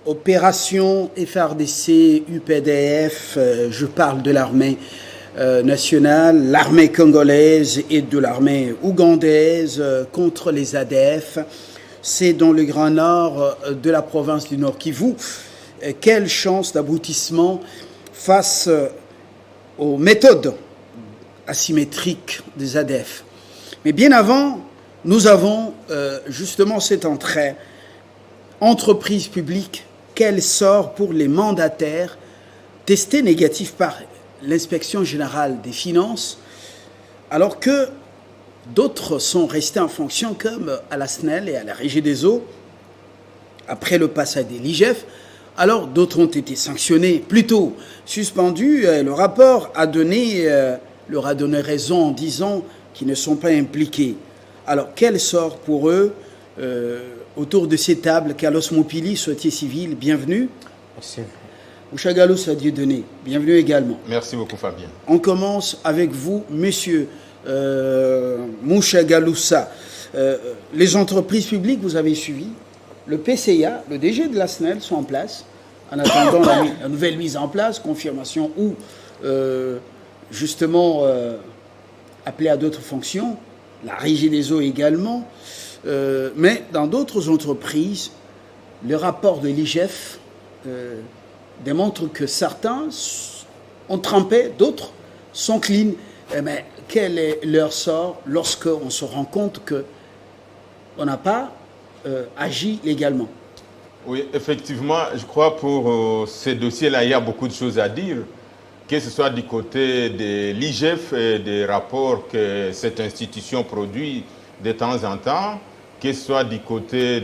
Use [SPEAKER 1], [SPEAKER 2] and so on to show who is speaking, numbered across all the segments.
[SPEAKER 1] Opération FARDC UPDF, je parle de l'armée nationale, l'armée congolaise et de l'armée ougandaise contre les ADF. C'est dans le Grand Nord de la province du Nord Kivu. Quelle chance d'aboutissement face aux méthodes asymétriques des ADF. Mais bien avant, nous avons justement cet entrée. Entreprise publique, quel sort pour les mandataires testés négatifs par l'inspection générale des finances, alors que d'autres sont restés en fonction comme à la SNEL et à la Régie des eaux, après le passage de l'IGF, alors d'autres ont été sanctionnés, plutôt suspendus. Le rapport leur a donné raison en disant qu'ils ne sont pas impliqués. Alors quel sort pour eux autour de ces tables? Carlos Mopili, société civile, bienvenue.
[SPEAKER 2] Merci.
[SPEAKER 1] Mouchagaloussa Dieudonné, bienvenue également.
[SPEAKER 3] Merci beaucoup Fabien.
[SPEAKER 1] On commence avec vous, monsieur Mouchagaloussa. Les entreprises publiques, vous avez suivi. Le PCA, le DG de la SNEL sont en place, en attendant la nouvelle mise en place, confirmation ou justement appelé à d'autres fonctions, la Régie des eaux également. Mais dans d'autres entreprises, le rapport de l'IGF démontre que certains ont trempé, d'autres sont clean. Mais quel est leur sort lorsqu'on se rend compte qu'on n'a pas agi légalement?
[SPEAKER 3] Oui, effectivement, je crois pour ces dossiers-là, il y a beaucoup de choses à dire, que ce soit du côté de l'IGF et des rapports que cette institution produit de temps en temps, que ce soit du côté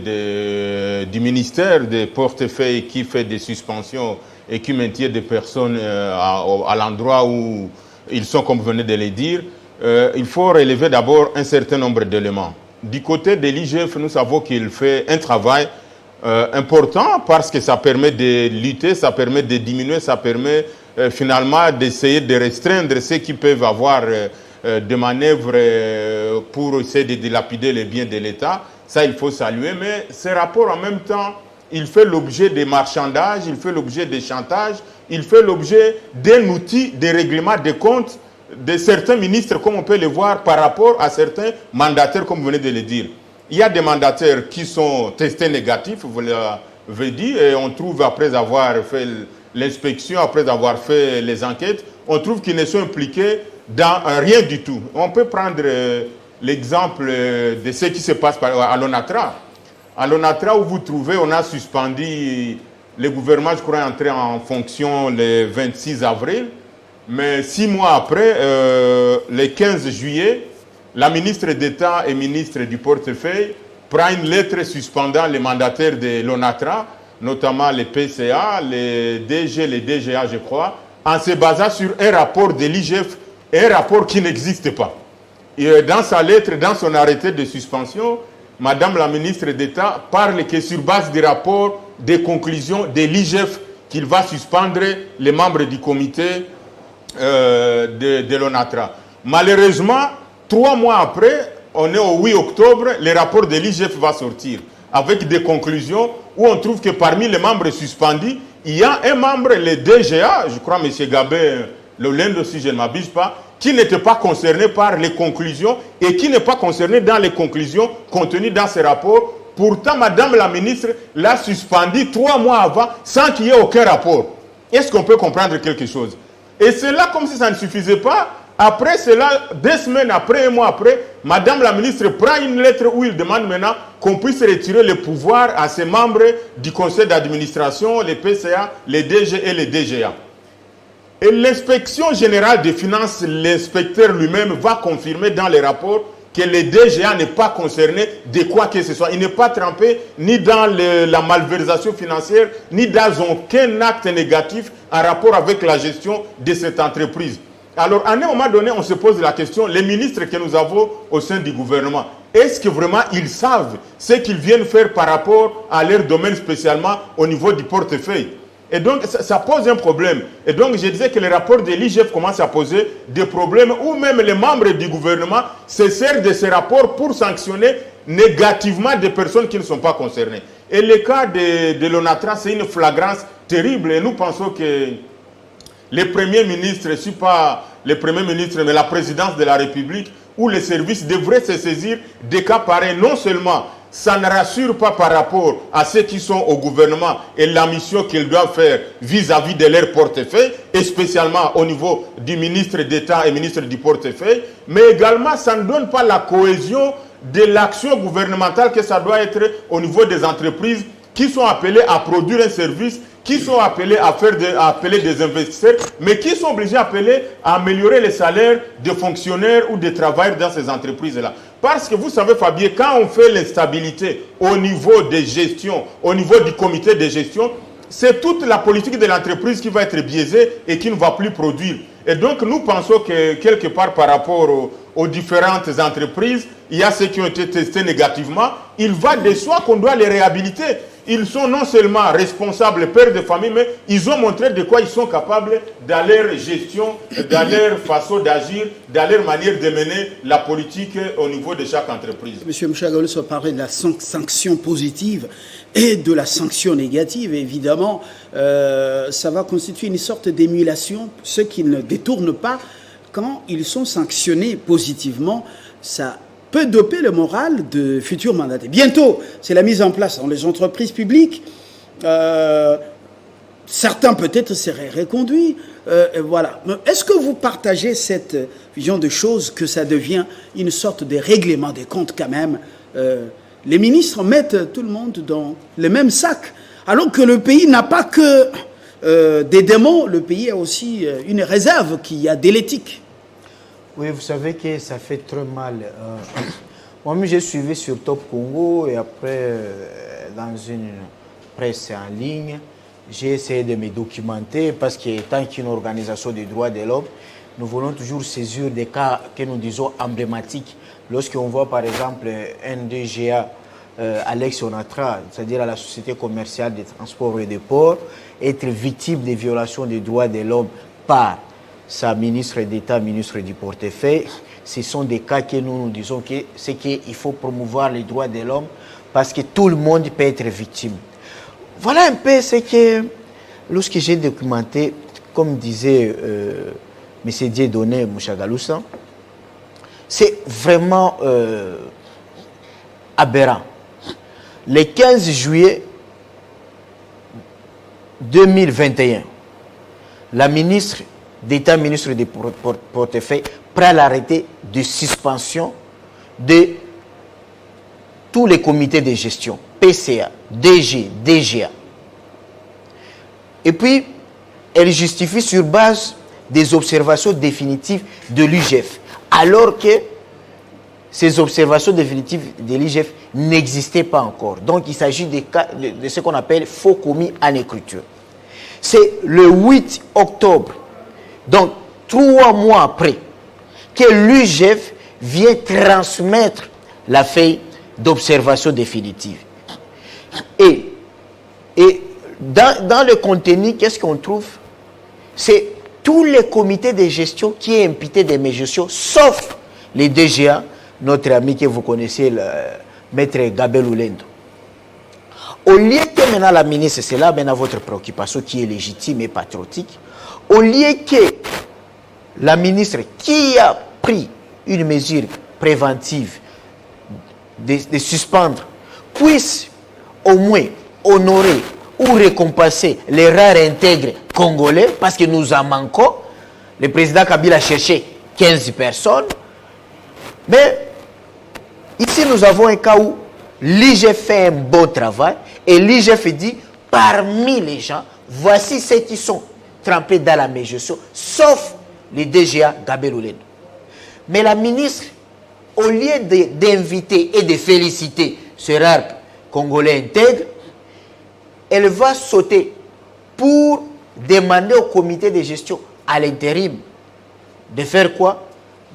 [SPEAKER 3] du ministère des portefeuilles qui fait des suspensions et qui maintient des personnes à l'endroit où ils sont, comme vous venez de le dire, il faut relever d'abord un certain nombre d'éléments. Du côté de l'IGF, nous savons qu'il fait un travail important parce que ça permet de lutter, ça permet de diminuer, ça permet finalement d'essayer de restreindre ceux qui peuvent avoir de manœuvres pour essayer de dilapider les biens de l'État. Ça, il faut saluer. Mais ce rapport, en même temps, il fait l'objet des marchandages, il fait l'objet des chantages, il fait l'objet d'un outil de règlement des comptes de certains ministres, comme on peut le voir par rapport à certains mandataires, comme vous venez de le dire. Il y a des mandataires qui sont testés négatifs, vous l'avez dit, et on trouve, après avoir fait l'inspection, après avoir fait les enquêtes, on trouve qu'ils ne sont impliqués dans rien du tout. On peut prendre l'exemple de ce qui se passe à l'ONATRA. À l'ONATRA, où vous trouvez, on a suspendu, le gouvernement, je crois, est entré en fonction le 26 avril, mais 6 mois après, le 15 juillet, la ministre d'État et ministre du portefeuille prend une lettre suspendant les mandataires de l'ONATRA, notamment les PCA, les DG, les DGA, je crois, en se basant sur un rapport de l'IGF, un rapport qui n'existe pas. Et dans sa lettre, dans son arrêté de suspension, Madame la ministre d'État parle que sur base des rapports, des conclusions de l'IGF, qu'il va suspendre les membres du comité de l'ONATRA. Malheureusement, 3 mois après, on est au 8 octobre, le rapport de l'IGF va sortir avec des conclusions où on trouve que parmi les membres suspendus, il y a un membre, le DGA, je crois M. Gabin Lolendo, si je ne m'abuse pas, qui n'était pas concerné par les conclusions et qui n'est pas concerné dans les conclusions contenues dans ce rapport. Pourtant, Madame la ministre l'a suspendu 3 mois avant sans qu'il y ait aucun rapport. Est-ce qu'on peut comprendre quelque chose? Et c'est là, comme si ça ne suffisait pas, après cela, 2 semaines après, 1 mois après, Madame la ministre prend une lettre où il demande maintenant qu'on puisse retirer le pouvoir à ses membres du conseil d'administration, les PCA, les DG et les DGA. Et l'inspection générale des finances, l'inspecteur lui-même va confirmer dans les rapports que le DGA n'est pas concerné de quoi que ce soit. Il n'est pas trempé ni dans la malversation financière, ni dans aucun acte négatif en rapport avec la gestion de cette entreprise. Alors, à un moment donné, on se pose la question, les ministres que nous avons au sein du gouvernement, est-ce que vraiment ils savent ce qu'ils viennent faire par rapport à leur domaine, spécialement au niveau du portefeuille? Et donc, ça pose un problème. Et donc, je disais que le rapport de l'IGF commence à poser des problèmes où même les membres du gouvernement se servent de ces rapports pour sanctionner négativement des personnes qui ne sont pas concernées. Et le cas de l'ONATRA, c'est une flagrance terrible. Et nous pensons que les premiers ministres, je ne suis pas les premiers ministres, mais la présidence de la République ou les services devraient se saisir des cas pareils. Non seulement ça ne rassure pas par rapport à ceux qui sont au gouvernement et la mission qu'ils doivent faire vis-à-vis de leur portefeuille, et spécialement au niveau du ministre d'État et ministre du portefeuille, mais également ça ne donne pas la cohésion de l'action gouvernementale que ça doit être au niveau des entreprises qui sont appelées à produire un service, qui sont appelés à appeler des investisseurs, mais qui sont obligés appelés à améliorer les salaires des fonctionnaires ou des travailleurs dans ces entreprises-là. Parce que vous savez, Fabien, quand on fait l'instabilité au niveau des gestions, au niveau du comité de gestion, c'est toute la politique de l'entreprise qui va être biaisée et qui ne va plus produire. Et donc, nous pensons que quelque part par rapport aux différentes entreprises, il y a ceux qui ont été testés négativement. Il va de soi qu'on doit les réhabiliter. Ils sont non seulement responsables, pères de famille, mais ils ont montré de quoi ils sont capables dans leur gestion, dans leur façon d'agir, dans leur manière de mener la politique au niveau de chaque entreprise.
[SPEAKER 1] Monsieur Mouchagalousse a parlé de la sanction positive et de la sanction négative. Évidemment, ça va constituer une sorte d'émulation. Ceux qui ne détournent pas, quand ils sont sanctionnés positivement, ça peut doper le moral de futurs mandataires. Bientôt, c'est la mise en place dans les entreprises publiques. Certains peut-être seraient reconduits. Voilà. Est-ce que vous partagez cette vision de choses que ça devient une sorte de règlement des comptes quand même? Les ministres mettent tout le monde dans le même sac, alors que le pays n'a pas que des démons, le pays a aussi une réserve qui a de l'éthique.
[SPEAKER 2] Oui, vous savez que ça fait très mal. Moi-même, j'ai suivi sur Top Congo et après, dans une presse en ligne, j'ai essayé de me documenter parce qu'étant qu'une organisation des droits de l'homme, nous voulons toujours saisir des cas que nous disons emblématiques. Lorsqu'on voit par exemple un DGA, Alex Onatra, c'est-à-dire à la Société commerciale des transports et des ports, être victime des violations des droits de l'homme par sa ministre d'État, ministre du portefeuille, ce sont des cas que nous disons que c'est qu'il faut promouvoir les droits de l'homme parce que tout le monde peut être victime. Voilà un peu ce que, lorsque j'ai documenté, comme disait M. Dieudonné Mouchagalousse, c'est vraiment aberrant. Le 15 juillet 2021, la ministre d'État, ministre du portefeuille, prend l'arrêté de suspension de tous les comités de gestion, PCA, DG, DGA. Et puis, elle justifie sur base des observations définitives de l'IGF, alors que ces observations définitives de l'IGF n'existaient pas encore. Donc, il s'agit de ce qu'on appelle faux commis en écriture. C'est le 8 octobre, donc 3 mois après, que l'IGF vient transmettre la feuille d'observation définitive. Et dans le contenu, qu'est-ce qu'on trouve? C'est tous les comités de gestion qui est imputé de mes gestions, sauf les DGA, notre ami que vous connaissez, le maître Gabel Oulendo. Au lieu que maintenant la ministre, c'est là maintenant votre préoccupation qui est légitime et patriotique, au lieu que la ministre qui a pris une mesure préventive de suspendre puisse au moins honorer ou récompenser les rares intègres congolais, parce que nous en manquons. Le président Kabila a cherché 15 personnes. Mais ici, nous avons un cas où l'IGF fait un bon travail et l'IGF dit, parmi les gens, voici ceux qui sont trempés dans la mégestion, sauf les DGA Gabel Oulendo. Mais la ministre, au lieu d'inviter et de féliciter ce rare Congolais intègre, elle va sauter pour demander au comité de gestion à l'intérim de faire quoi?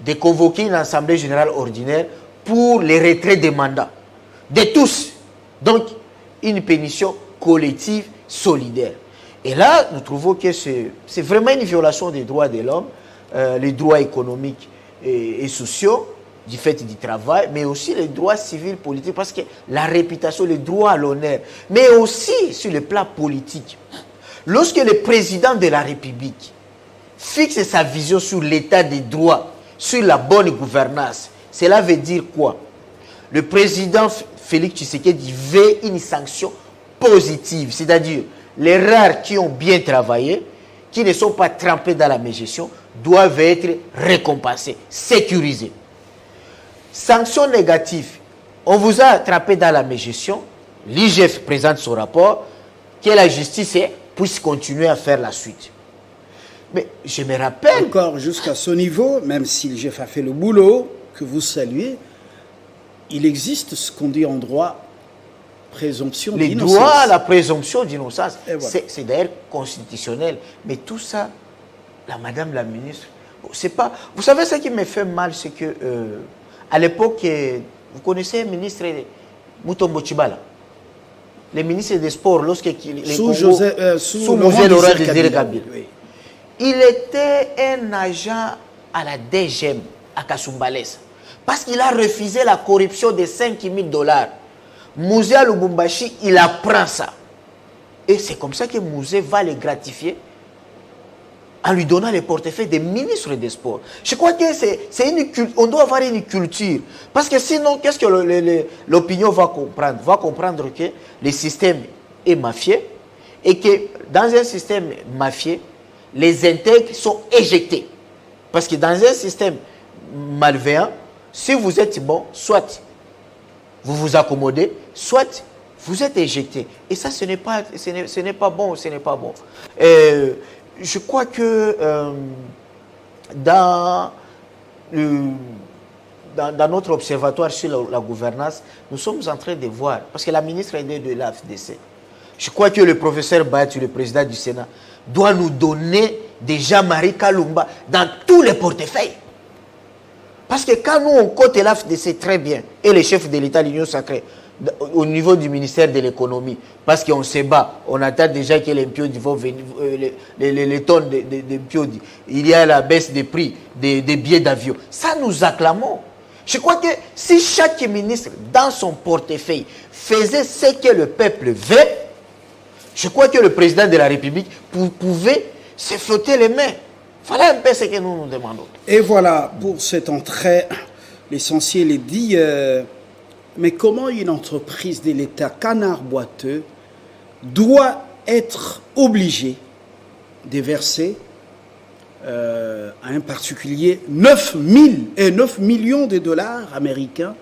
[SPEAKER 2] De convoquer une assemblée générale ordinaire pour les retraits des mandats de tous. Donc, une pétition collective solidaire. Et là, nous trouvons que c'est vraiment une violation des droits de l'homme, les droits économiques et sociaux. du fait du travail, mais aussi les droits civils politiques, parce que la réputation, les droits à l'honneur, mais aussi sur le plan politique. Lorsque le président de la République fixe sa vision sur l'état des droits, sur la bonne gouvernance, cela veut dire quoi? Le président Félix Tshisekedi veut une sanction positive, c'est-à-dire les rares qui ont bien travaillé, qui ne sont pas trempés dans la mégestion, doivent être récompensés, sécurisés. Sanction négative, on vous a attrapé dans la mégestion, l'IGF présente son rapport, que la justice puisse continuer à faire la suite. Mais je me rappelle...
[SPEAKER 1] Encore jusqu'à ce niveau, même si l'IGF a fait le boulot, que vous saluez, il existe ce qu'on dit en droit présomption d'innocence.
[SPEAKER 2] Les droits à la présomption d'innocence,
[SPEAKER 1] voilà.
[SPEAKER 2] C'est d'ailleurs constitutionnel. Mais tout ça, madame la ministre, c'est pas... Vous savez, ce qui me fait mal, c'est que à l'époque, vous connaissez le ministre Mutombo Tshibala, le ministre des Sports,
[SPEAKER 1] sous Laurent Désiré Kabila. Oui.
[SPEAKER 2] Il était un agent à la DGM à Kasumbalesa parce qu'il a refusé la corruption de $5 000. Mouzé Lubumbashi, il apprend ça. Et c'est comme ça que Mouzé va le gratifier en lui donnant le portefeuille de ministre des Sports. Je crois que on doit avoir une culture. Parce que sinon, qu'est-ce que l'opinion va comprendre? Va comprendre que le système est mafieux et que dans un système mafieux, les intègres sont éjectés. Parce que dans un système malveillant, si vous êtes bon, soit vous vous accommodez, soit vous êtes éjecté. Et ça, ce n'est pas bon, ce n'est pas bon. Je crois que dans notre observatoire sur la gouvernance, nous sommes en train de voir, parce que la ministre est de l'AFDC, je crois que le professeur Bayat, le président du Sénat, doit nous donner déjà Marie Kalumba dans tous les portefeuilles. Parce que quand nous, on cote l'AFDC très bien, et les chefs de l'État, l'Union sacrée, au niveau du ministère de l'économie, parce qu'on se bat, on attend déjà que les piodi vont venir, les tonnes de piodi, il y a la baisse des prix des billets d'avion. Ça, nous acclamons. Je crois que si chaque ministre, dans son portefeuille, faisait ce que le peuple veut, je crois que le président de la République pouvait se frotter les mains. Voilà un peu ce que nous nous demandons.
[SPEAKER 1] Et voilà, pour cette entrée, l'essentiel est dit. Mais comment une entreprise de l'État, Canard Boiteux, doit être obligée de verser à un particulier 9 millions de dollars américains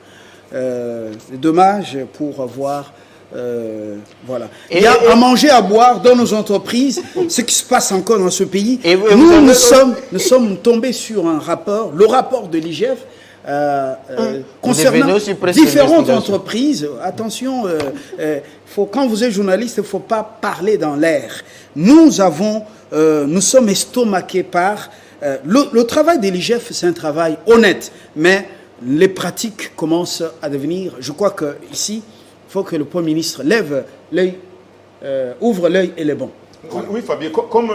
[SPEAKER 1] de dommages pour avoir... voilà. Il y a à manger, à boire dans nos entreprises, ce qui se passe encore dans ce pays. Nous sommes tombés sur un rapport, le rapport de l'IGF, concernant différentes entreprises. Attention, quand vous êtes journaliste, il ne faut pas parler dans l'air. Nous sommes estomaqués par... le travail de l'IGF, c'est un travail honnête, mais les pratiques commencent à devenir... Je crois qu'ici, il faut que le Premier ministre lève l'œil, ouvre l'œil et les bons.
[SPEAKER 3] Voilà. Oui, Fabien, comme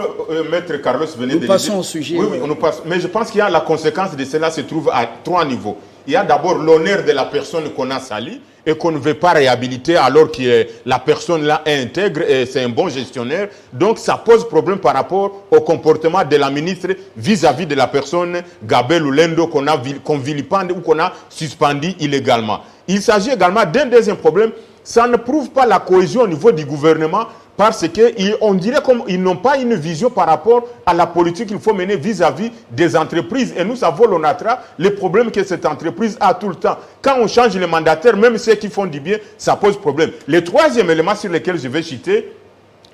[SPEAKER 3] Maître Carlos venait de le dire...
[SPEAKER 1] Nous passons au sujet.
[SPEAKER 3] Oui, on passe. Mais je pense qu'il y a la conséquence de cela se trouve à 3 niveaux. Il y a d'abord l'honneur de la personne qu'on a salie et qu'on ne veut pas réhabiliter alors que la personne là est intègre et c'est un bon gestionnaire. Donc ça pose problème par rapport au comportement de la ministre vis-à-vis de la personne Gabel Oulendo qu'on vilipende ou qu'on a suspendu illégalement. Il s'agit également d'un deuxième problème. Ça ne prouve pas la cohésion au niveau du gouvernement parce qu'on dirait qu'ils n'ont pas une vision par rapport à la politique qu'il faut mener vis-à-vis des entreprises. Et nous savons, l'ONATRA, les problèmes que cette entreprise a tout le temps. Quand on change les mandataires, même ceux qui font du bien, ça pose problème. Le troisième élément sur lequel je vais citer,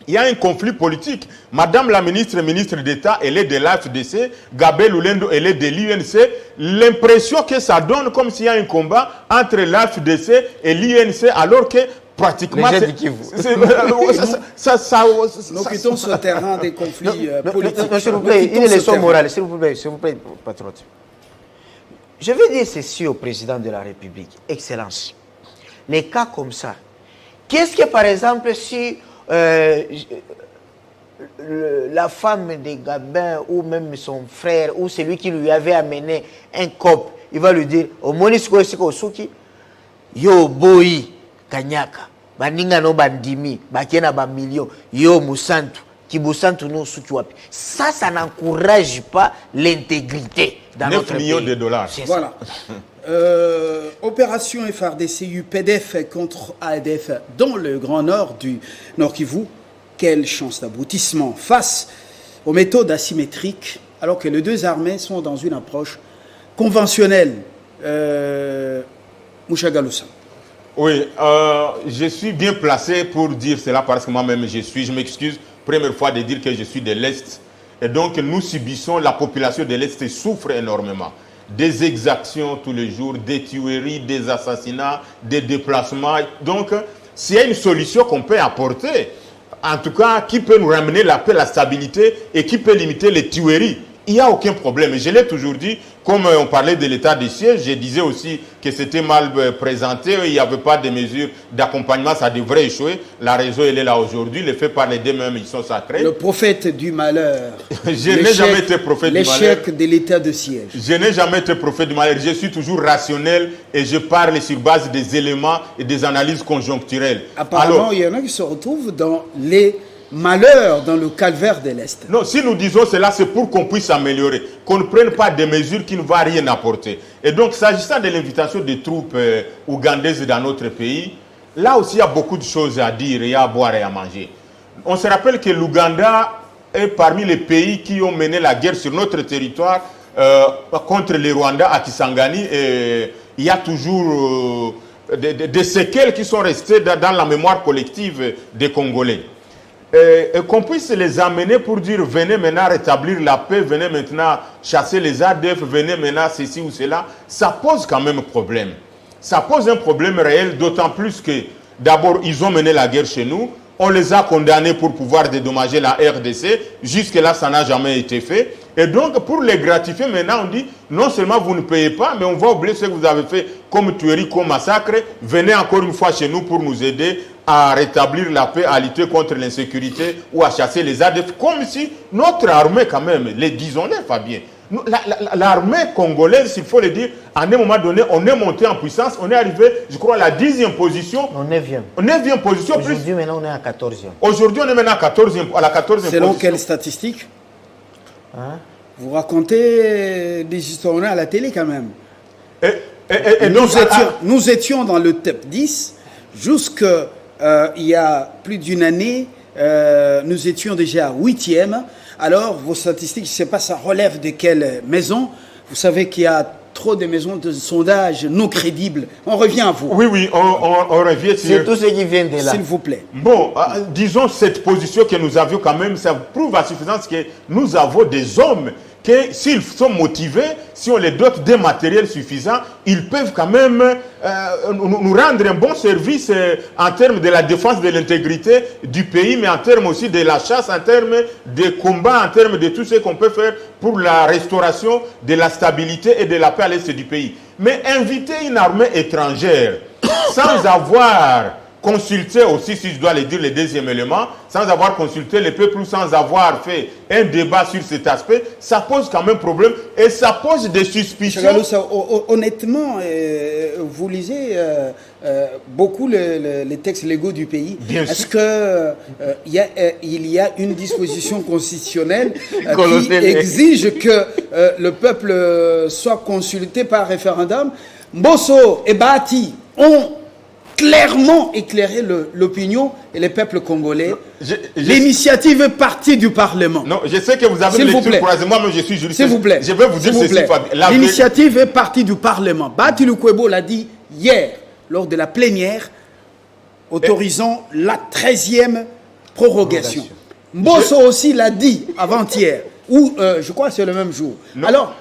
[SPEAKER 3] il y a un conflit politique. Madame la ministre d'État, elle est de l'AFDC, Gabel Oulendo, elle est de l'UNC. L'impression que ça donne comme s'il y a un combat entre l'AFDC et l'UNC alors que pratiquement...
[SPEAKER 1] Nous quittons ce terrain des conflits politiques.
[SPEAKER 2] S'il vous plaît, une leçon morale, s'il vous plaît, patron. Je vais dire ceci au président de la République. Excellence. Les cas comme ça. Qu'est-ce que, par exemple, si la femme de Gabin ou même son frère ou celui qui lui avait amené un cop il va lui dire, au monisco suki, yo boyi kanyaka, baninga no bandimi, bakena ba millions, yo musantu, kibusantu no suki wapi. Ça n'encourage pas l'intégrité dans
[SPEAKER 3] 9
[SPEAKER 2] notre pays.
[SPEAKER 3] 9 millions de dollars.
[SPEAKER 1] Voilà. Opération FRDC UPDF contre ADF dans le Grand Nord du Nord Kivu. Quelle chance d'aboutissement face aux méthodes asymétriques, alors que les deux armées sont dans une approche conventionnelle. Moucha Galoussa.
[SPEAKER 3] Oui, je suis bien placé pour dire cela parce que moi-même je m'excuse, première fois de dire que je suis de l'Est. Et donc nous subissons, la population de l'Est souffre énormément. Des exactions tous les jours, des tueries, des assassinats, des déplacements. Donc, s'il y a une solution qu'on peut apporter, en tout cas, qui peut nous ramener la paix, la stabilité et qui peut limiter les tueries, il n'y a aucun problème. Et je l'ai toujours dit, comme on parlait de l'état de siège, je disais aussi que c'était mal présenté, il n'y avait pas de mesures d'accompagnement, ça devrait échouer. La raison, elle est là aujourd'hui, les faits par les deux mêmes, ils sont sacrés.
[SPEAKER 1] Le prophète du malheur.
[SPEAKER 3] Je n'ai jamais été prophète du malheur.
[SPEAKER 1] L'échec de l'état de siège.
[SPEAKER 3] Je n'ai jamais été prophète du malheur. Je suis toujours rationnel et je parle sur base des éléments et des analyses conjoncturelles.
[SPEAKER 1] Apparemment, il y en a qui se retrouvent dans les malheurs, dans le calvaire de l'Est.
[SPEAKER 3] Non, si nous disons cela, c'est pour qu'on puisse s'améliorer, qu'on ne prenne pas des mesures qui ne vont rien apporter. Et donc, s'agissant de l'invitation des troupes ougandaises dans notre pays, là aussi, il y a beaucoup de choses à dire, il y a à boire et à manger. On se rappelle que l'Ouganda est parmi les pays qui ont mené la guerre sur notre territoire contre les Rwandais à Kisangani. Et il y a toujours des séquelles qui sont restées dans la mémoire collective des Congolais. Et qu'on puisse les amener pour dire venez maintenant rétablir la paix, venez maintenant chasser les ADF, venez maintenant ceci ou cela, ça pose quand même problème. Ça pose un problème réel, d'autant plus que d'abord ils ont mené la guerre chez nous, on les a condamnés pour pouvoir dédommager la RDC, jusque-là ça n'a jamais été fait. Et donc pour les gratifier maintenant on dit non seulement vous ne payez pas, mais on va oublier ce que vous avez fait comme tuerie, comme massacre, venez encore une fois chez nous pour nous aider à rétablir la paix, à lutter contre l'insécurité ou à chasser les ADF, comme si notre armée quand même, les disons-le Fabien, l'armée congolaise, s'il faut le dire, à un moment donné, on est monté en puissance, on est arrivé, je crois, à la 10e position.
[SPEAKER 2] En 9e.
[SPEAKER 3] 9e position.
[SPEAKER 2] Aujourd'hui, maintenant, on est à 14e.
[SPEAKER 3] Aujourd'hui, on est maintenant à la 14e position.
[SPEAKER 1] Selon quelles statistiques? Hein? Vous racontez des histoires à la télé quand même.
[SPEAKER 3] Et
[SPEAKER 1] nous étions dans le top 10 jusqu'à il y a plus d'une année, nous étions déjà 8e. Alors, vos statistiques, je ne sais pas, ça relève de quelle maison? Vous savez qu'il y a trop de maisons de sondage non crédibles. On revient à vous.
[SPEAKER 3] Oui, on revient sur...
[SPEAKER 2] C'est tout ce qui vient de là.
[SPEAKER 1] S'il vous plaît.
[SPEAKER 3] Bon, disons cette position que nous avions quand même, ça prouve à suffisance que nous avons des hommes que s'ils sont motivés, si on les dote des matériels suffisants, ils peuvent quand même nous rendre un bon service en termes de la défense de l'intégrité du pays, mais en termes aussi de la chasse, en termes de combat, en termes de tout ce qu'on peut faire pour la restauration de la stabilité et de la paix à l'est du pays. Mais inviter une armée étrangère sans avoir consulter aussi, si je dois le dire, le deuxième élément, sans avoir consulté les peuples ou sans avoir fait un débat sur cet aspect, ça pose quand même problème et ça pose des suspicions.
[SPEAKER 1] Honnêtement, vous lisez beaucoup les textes légaux du pays. Est-ce qu'il y a une disposition constitutionnelle qui exige que le peuple soit consulté par référendum? Mbosso et Bati ont clairement éclairer l'opinion et les peuples congolais. L'initiative est partie du Parlement.
[SPEAKER 3] Non, je sais que vous avez une lecture croisée. Moi-même, je suis juriste.
[SPEAKER 1] S'il vous plaît.
[SPEAKER 3] Je vais vous dire ceci.
[SPEAKER 1] L'initiative est partie du Parlement. Bati Lukwebo l'a dit hier, lors de la plénière, autorisant la 13e prorogation. Mbosso aussi l'a dit avant-hier, ou je crois que c'est le même jour. Non. Alors,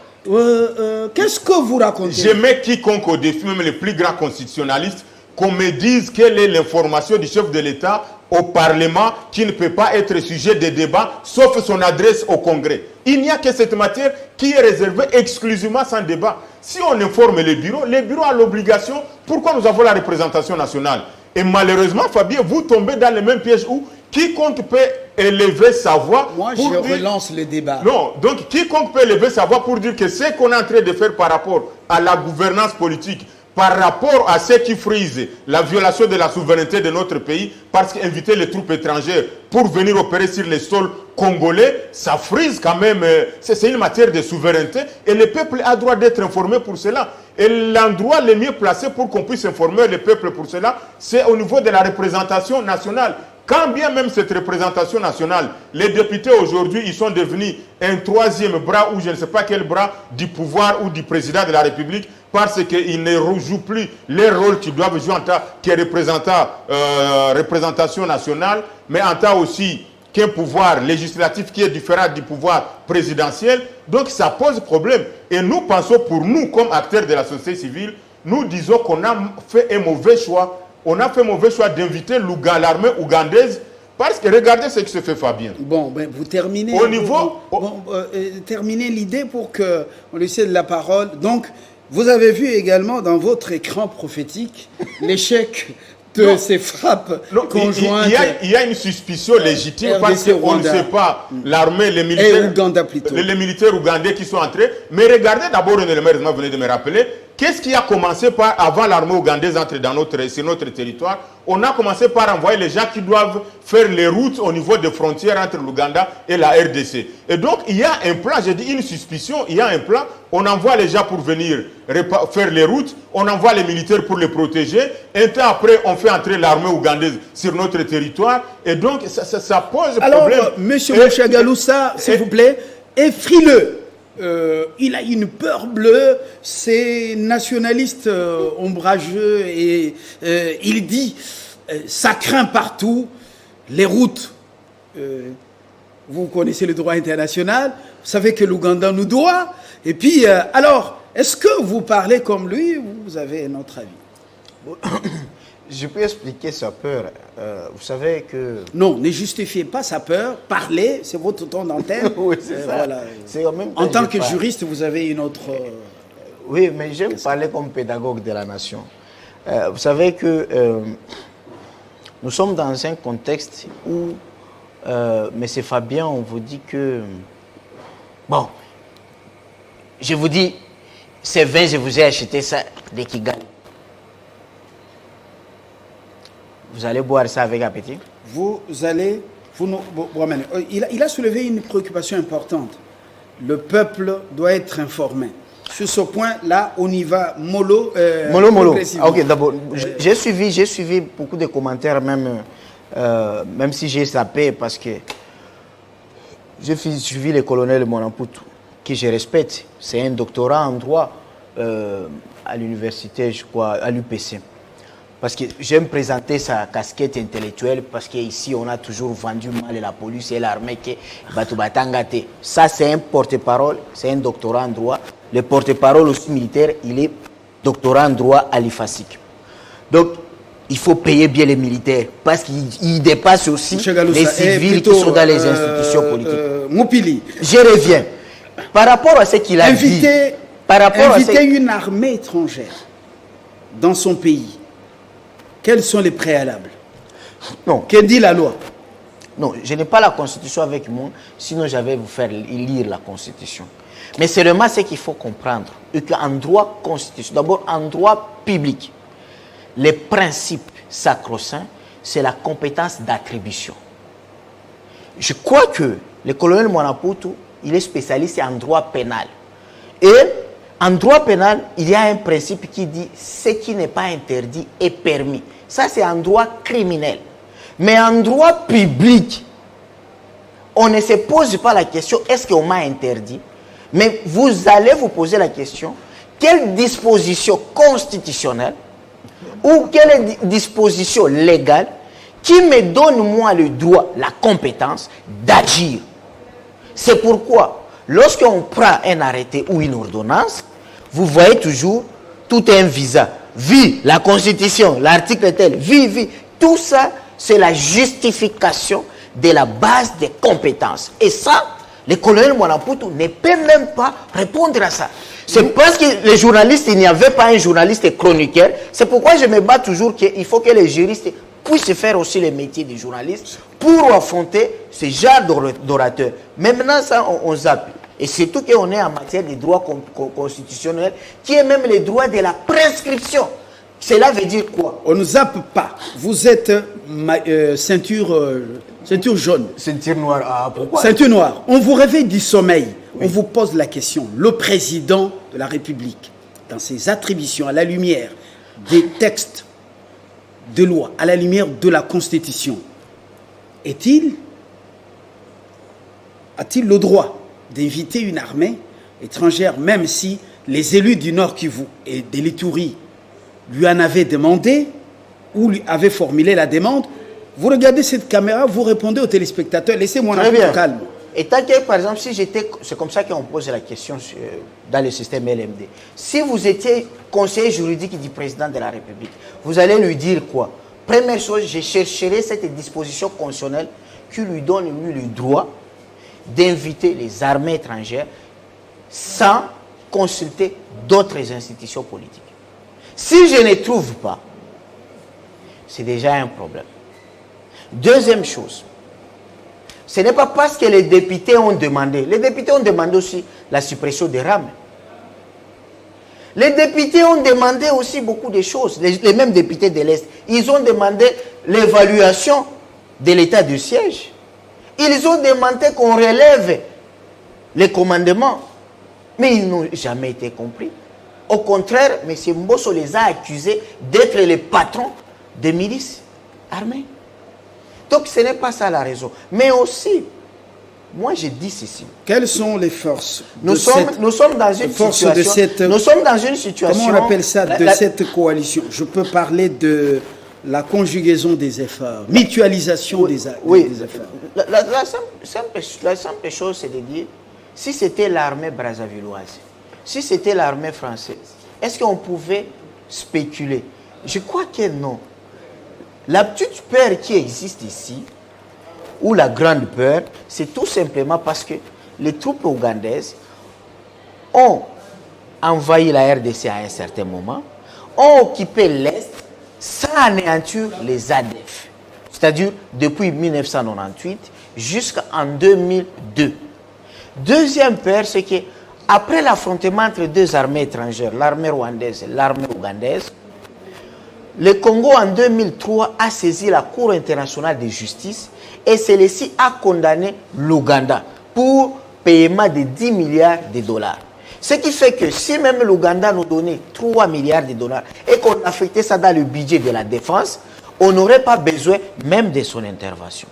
[SPEAKER 1] qu'est-ce que vous racontez?
[SPEAKER 3] Je mets quiconque au défi, même les plus grands constitutionnalistes, qu'on me dise quelle est l'information du chef de l'État au Parlement qui ne peut pas être sujet de débat, sauf son adresse au Congrès. Il n'y a que cette matière qui est réservée exclusivement sans débat. Si on informe les bureaux a l'obligation. Pourquoi nous avons la représentation nationale? Et malheureusement, Fabien, vous tombez dans le même piège où quiconque peut élever sa voix.
[SPEAKER 1] Moi,
[SPEAKER 3] pour
[SPEAKER 1] je
[SPEAKER 3] dire...
[SPEAKER 1] relance le débat.
[SPEAKER 3] Non, donc quiconque peut élever sa voix pour dire que ce qu'on est en train de faire par rapport à la gouvernance politique, par rapport à ce qui frise la violation de la souveraineté de notre pays, parce qu'inviter les troupes étrangères pour venir opérer sur les sols congolais, ça frise quand même, c'est une matière de souveraineté, et le peuple a droit d'être informé pour cela. Et l'endroit le mieux placé pour qu'on puisse informer le peuple pour cela, c'est au niveau de la représentation nationale. Quand bien même cette représentation nationale, les députés aujourd'hui, ils sont devenus un troisième bras, ou je ne sais pas quel bras, du pouvoir ou du président de la République, parce qu'ils ne jouent plus les rôles qu'ils doivent jouer en tant que représentation nationale, mais en tant aussi qu'un pouvoir législatif qui est différent du pouvoir présidentiel. Donc ça pose problème. Et nous pensons, pour nous, comme acteurs de la société civile, nous disons qu'on a fait un mauvais choix. On a fait un mauvais choix d'inviter l'armée ougandaise, parce que regardez ce qui se fait, Fabien.
[SPEAKER 1] Bon, ben vous terminez.
[SPEAKER 3] Au niveau...
[SPEAKER 1] terminez l'idée pour qu'on laisse la parole. Donc, vous avez vu également dans votre écran prophétique l'échec de ces frappes conjointes.
[SPEAKER 3] Il y a une suspicion légitime parce qu'on ne sait pas l'armée, les militaires, les militaires ougandais qui sont entrés. Mais regardez d'abord, vous venez de me rappeler, qu'est-ce qui a commencé par, avant l'armée ougandaise entre sur notre territoire, on a commencé par envoyer les gens qui doivent faire les routes au niveau des frontières entre l'Ouganda et la RDC. Et donc, il y a un plan, j'ai dit une suspicion, il y a un plan, on envoie les gens pour venir faire les routes, on envoie les militaires pour les protéger, un temps après, on fait entrer l'armée ougandaise sur notre territoire, et donc, ça pose problème.
[SPEAKER 1] Alors, monsieur Mouchagaloussa, s'il vous plaît, est frileux. Il a une peur bleue, c'est nationaliste ombrageux et il dit ça craint partout, les routes. Vous connaissez le droit international, vous savez que l'Ouganda nous doit. Et puis, alors, est-ce que vous parlez comme lui ou vous avez un autre avis?
[SPEAKER 2] Je peux expliquer sa peur. Vous savez que...
[SPEAKER 1] Non, ne justifiez pas sa peur. Parlez, c'est votre temps d'antenne.
[SPEAKER 2] Oui, c'est ça.
[SPEAKER 1] Voilà.
[SPEAKER 2] En
[SPEAKER 1] tant que juriste, vous avez une autre...
[SPEAKER 2] Oui, mais j'aime parler comme pédagogue de la nation. Vous savez que nous sommes dans un contexte où, M. Fabien, on vous dit que... Bon, je vous dis, c'est 20, je vous ai acheté ça de Kigali. Vous allez boire ça avec appétit?
[SPEAKER 1] Il a soulevé une préoccupation importante. Le peuple doit être informé. Sur ce point-là, on y va mollo.
[SPEAKER 2] Ok, d'abord, j'ai suivi beaucoup de commentaires, même si j'ai zappé, parce que j'ai suivi le colonel Monamputu, que je respecte. C'est un doctorat en droit à l'université, je crois, à l'UPC. Parce que j'aime présenter sa casquette intellectuelle, parce qu'ici, on a toujours vendu mal la police et l'armée qui Batubatangate. Ça, c'est un porte-parole, c'est un doctorat en droit. Le porte-parole aussi militaire, il est doctorat en droit à l'IFASIC. Donc, il faut payer bien les militaires, parce qu'ils dépassent aussi les civils qui sont dans les institutions politiques.
[SPEAKER 1] Moupili.
[SPEAKER 2] Je reviens. Par rapport à ce qu'il a dit...
[SPEAKER 1] Inviter une armée étrangère dans son pays. Quels sont les préalables?
[SPEAKER 2] Non.
[SPEAKER 1] Que dit la loi?
[SPEAKER 2] Non, je n'ai pas la Constitution avec moi, sinon j'avais vous faire lire la Constitution. Mais seulement ce qu'il faut comprendre, et qu'en droit constitutionnel, d'abord en droit public, les principes sacro-saints, c'est la compétence d'attribution. Je crois que le colonel Monamputu, il est spécialiste en droit pénal. Et en droit pénal, il y a un principe qui dit ce qui n'est pas interdit est permis. Ça, c'est en droit criminel. Mais en droit public, on ne se pose pas la question est-ce qu'on m'a interdit? Mais vous allez vous poser la question quelle disposition constitutionnelle ou quelle disposition légale qui me donne, moi, le droit, la compétence d'agir? C'est pourquoi, lorsqu'on prend un arrêté ou une ordonnance, vous voyez toujours tout un visa. Vie, la Constitution, l'article tel, vie. Tout ça, c'est la justification de la base des compétences. Et ça, le colonel Monamputu ne peut même pas répondre à ça. C'est parce que les journalistes, il n'y avait pas un journaliste chroniqueur. C'est pourquoi je me bats toujours qu'il faut que les juristes puissent faire aussi le métier de journaliste pour affronter ce genre d'orateurs. Mais maintenant, ça, on zappe. Et surtout qu'on est en matière de droits constitutionnels, qui est même le droit de la prescription. Cela veut dire quoi?
[SPEAKER 1] On ne zappe pas. Vous êtes ceinture jaune.
[SPEAKER 2] Ceinture noire. Ah, pourquoi?
[SPEAKER 1] Ceinture noire. On vous réveille du sommeil. Oui. On vous pose la question. Le président de la République, dans ses attributions, à la lumière des textes de loi, à la lumière de la Constitution, a-t-il le droit d'inviter une armée étrangère, même si les élus du Nord Kivu et de l'Ituri lui en avaient demandé ou lui avaient formulé la demande? Vous regardez cette caméra, vous répondez aux téléspectateurs, laissez-moi un peu calme.
[SPEAKER 2] Et tant que, par exemple, c'est comme ça qu'on pose la question dans le système LMD. Si vous étiez conseiller juridique du président de la République, vous allez lui dire quoi? Première chose, je chercherai cette disposition constitutionnelle qui lui donne lui le droit d'inviter les armées étrangères sans consulter d'autres institutions politiques. Si je ne trouve pas, c'est déjà un problème. Deuxième chose, ce n'est pas parce que les députés ont demandé. Les députés ont demandé aussi la suppression des rames. Les députés ont demandé aussi beaucoup de choses. Les mêmes députés de l'Est, ils ont demandé l'évaluation de l'état du siège. Ils ont demandé qu'on relève les commandements. Mais ils n'ont jamais été compris. Au contraire, M. Mbosso les a accusés d'être les patrons des milices armées. Donc ce n'est pas ça la raison. Mais aussi, moi je dis ceci.
[SPEAKER 1] Quelles sont les forces
[SPEAKER 2] nous sommes dans une situation. Nous sommes dans une situation.
[SPEAKER 1] Comment on appelle ça, de cette coalition? Je peux parler de la conjugaison des efforts, mutualisation des efforts.
[SPEAKER 2] La simple chose, c'est de dire, si c'était l'armée brazzavilloise, si c'était l'armée française, est-ce qu'on pouvait spéculer? Je crois que non. La petite peur qui existe ici, ou la grande peur, c'est tout simplement parce que les troupes ougandaises ont envahi la RDC à un certain moment, ont occupé l'Est sans anéantir les ADF. C'est-à-dire depuis 1998 jusqu'en 2002. Deuxième peur, c'est que après l'affrontement entre deux armées étrangères, l'armée rwandaise et l'armée ougandaise, le Congo en 2003 a saisi la Cour internationale de justice et celle-ci a condamné l'Ouganda pour paiement de 10 milliards de dollars. Ce qui fait que si même l'Ouganda nous donnait 3 milliards de dollars et qu'on affectait ça dans le budget de la défense, on n'aurait pas besoin même de son intervention.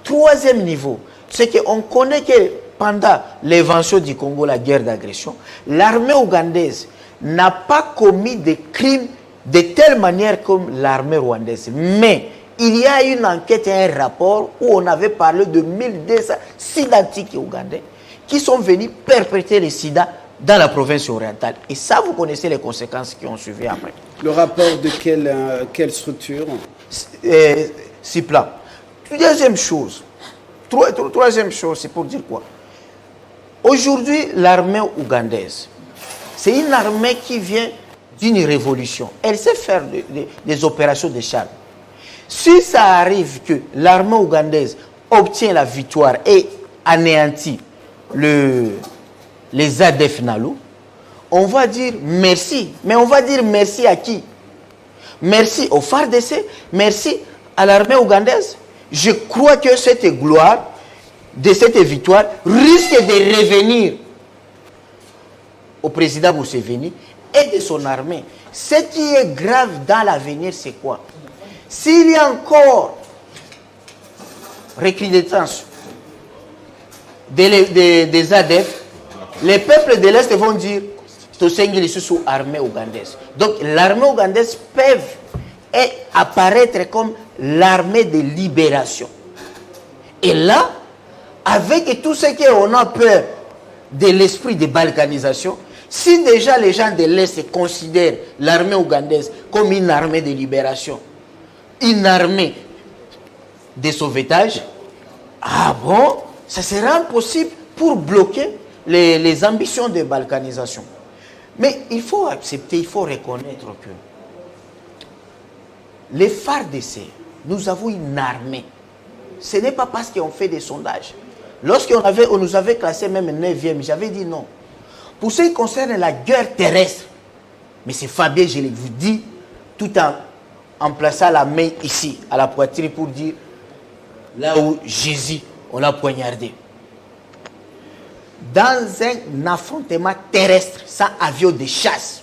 [SPEAKER 2] Troisième niveau, c'est qu'on connaît que pendant l'invention du Congo, la guerre d'agression, l'armée ougandaise n'a pas commis des crimes de telle manière comme l'armée rwandaise. Mais il y a une enquête et un rapport où on avait parlé de 1200 identiques ougandais qui sont venus perpétrer le sida dans la province orientale. Et ça, vous connaissez les conséquences qui ont suivi après.
[SPEAKER 1] Le rapport de quelle structure?
[SPEAKER 2] CIPLA. Troisième chose, c'est pour dire quoi? Aujourd'hui, l'armée ougandaise, c'est une armée qui vient d'une révolution. Elle sait faire des opérations de charme. Si ça arrive que l'armée ougandaise obtient la victoire et anéantit les ADF Nalu, on va dire merci. Mais on va dire merci à qui? Merci au FARDC, merci à l'armée ougandaise. Je crois que cette gloire de cette victoire risque de revenir au président Museveni et de son armée. Ce qui est grave dans l'avenir, c'est quoi? S'il y a encore recrudescence des ADF, les peuples de l'Est vont dire Tosengili sous armée ougandaise. Donc l'armée ougandaise peut apparaître comme l'armée de libération. Et là, avec tout ce qu'on a peur de l'esprit de balkanisation, si déjà les gens de l'Est considèrent l'armée ougandaise comme une armée de libération, une armée de sauvetage, ah bon, ça sera impossible pour bloquer les ambitions de balkanisation. Mais il faut accepter, il faut reconnaître que les FARDC nous avons une armée. Ce n'est pas parce qu'on fait des sondages. Lorsqu'on nous avait classé même 9e, j'avais dit non. Pour ce qui concerne la guerre terrestre, mais c'est Fabien, je vous dis, tout en plaçant la main ici, à la poitrine, pour dire là où Jésus, on l'a poignardé. Dans un affrontement terrestre, sans avion de chasse,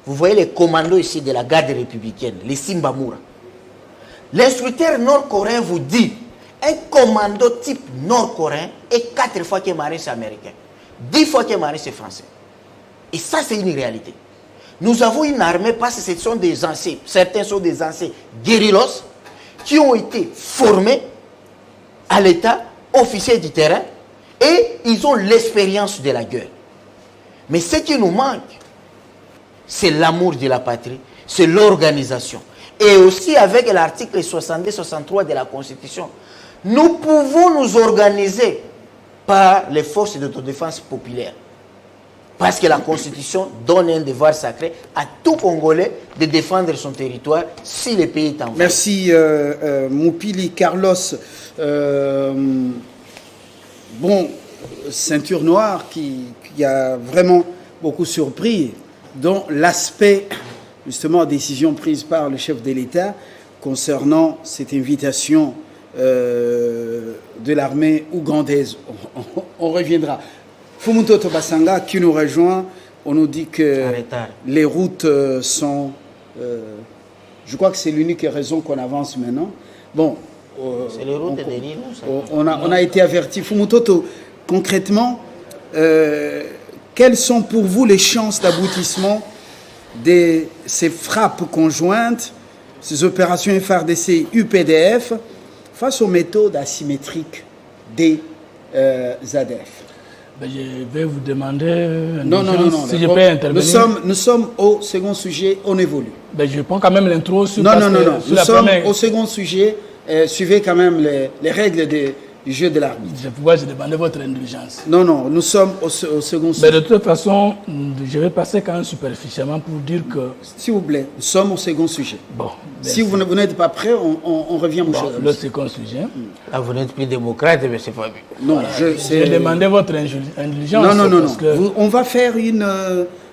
[SPEAKER 2] vous voyez les commandos ici de la garde républicaine, les Simbamura. L'instructeur nord-coréen vous dit, un commando type nord-coréen est 4 fois que marin c'est américain, 10 fois que marin c'est français. Et ça, c'est une réalité. Nous avons une armée parce que ce sont des anciens, certains sont des anciens guérillos qui ont été formés à l'État, officiers du terrain, et ils ont l'expérience de la guerre. Mais ce qui nous manque, c'est l'amour de la patrie, c'est l'organisation. Et aussi avec l'article 62-63 de la Constitution, nous pouvons nous organiser par les forces d'autodéfense populaire. Parce que la Constitution donne un devoir sacré à tout Congolais de défendre son territoire si le pays est en guerre.
[SPEAKER 1] Merci Moupili Carlos. Bon, ceinture noire qui a vraiment beaucoup surpris, dont l'aspect, justement, décision prise par le chef de l'État concernant cette invitation de l'armée ougandaise. On reviendra. Fumuto Tobasanga qui nous rejoint, on nous dit que les routes sont... je crois que c'est l'unique raison qu'on avance maintenant. Bon,
[SPEAKER 2] c'est les routes de l'île.
[SPEAKER 1] On a été averti. Fumutoto, concrètement, quelles sont pour vous les chances d'aboutissement de ces frappes conjointes, ces opérations FARDC UPDF, face aux méthodes asymétriques des ADF?
[SPEAKER 4] Ben, je vais vous demander
[SPEAKER 1] non,
[SPEAKER 4] si je peux intervenir.
[SPEAKER 1] Nous sommes au second sujet, on évolue.
[SPEAKER 4] Ben, je prends quand même l'intro sur
[SPEAKER 1] Non. Nous sommes au second sujet. Suivez quand même les règles du jeu de l'arbitre.
[SPEAKER 4] C'est pourquoi je demandais votre indulgence.
[SPEAKER 1] Non, nous sommes au second sujet.
[SPEAKER 4] Mais de toute façon, je vais passer quand même superficiellement pour dire que...
[SPEAKER 1] S'il vous plaît, nous sommes au second sujet.
[SPEAKER 4] Bon.
[SPEAKER 1] Si vous n'êtes pas prêt, on revient au
[SPEAKER 4] bon, le second sujet.
[SPEAKER 2] Là, vous n'êtes plus démocrate, mais c'est pas bien.
[SPEAKER 1] Non,
[SPEAKER 4] voilà, je demandais votre indulgence.
[SPEAKER 1] Non. On va faire une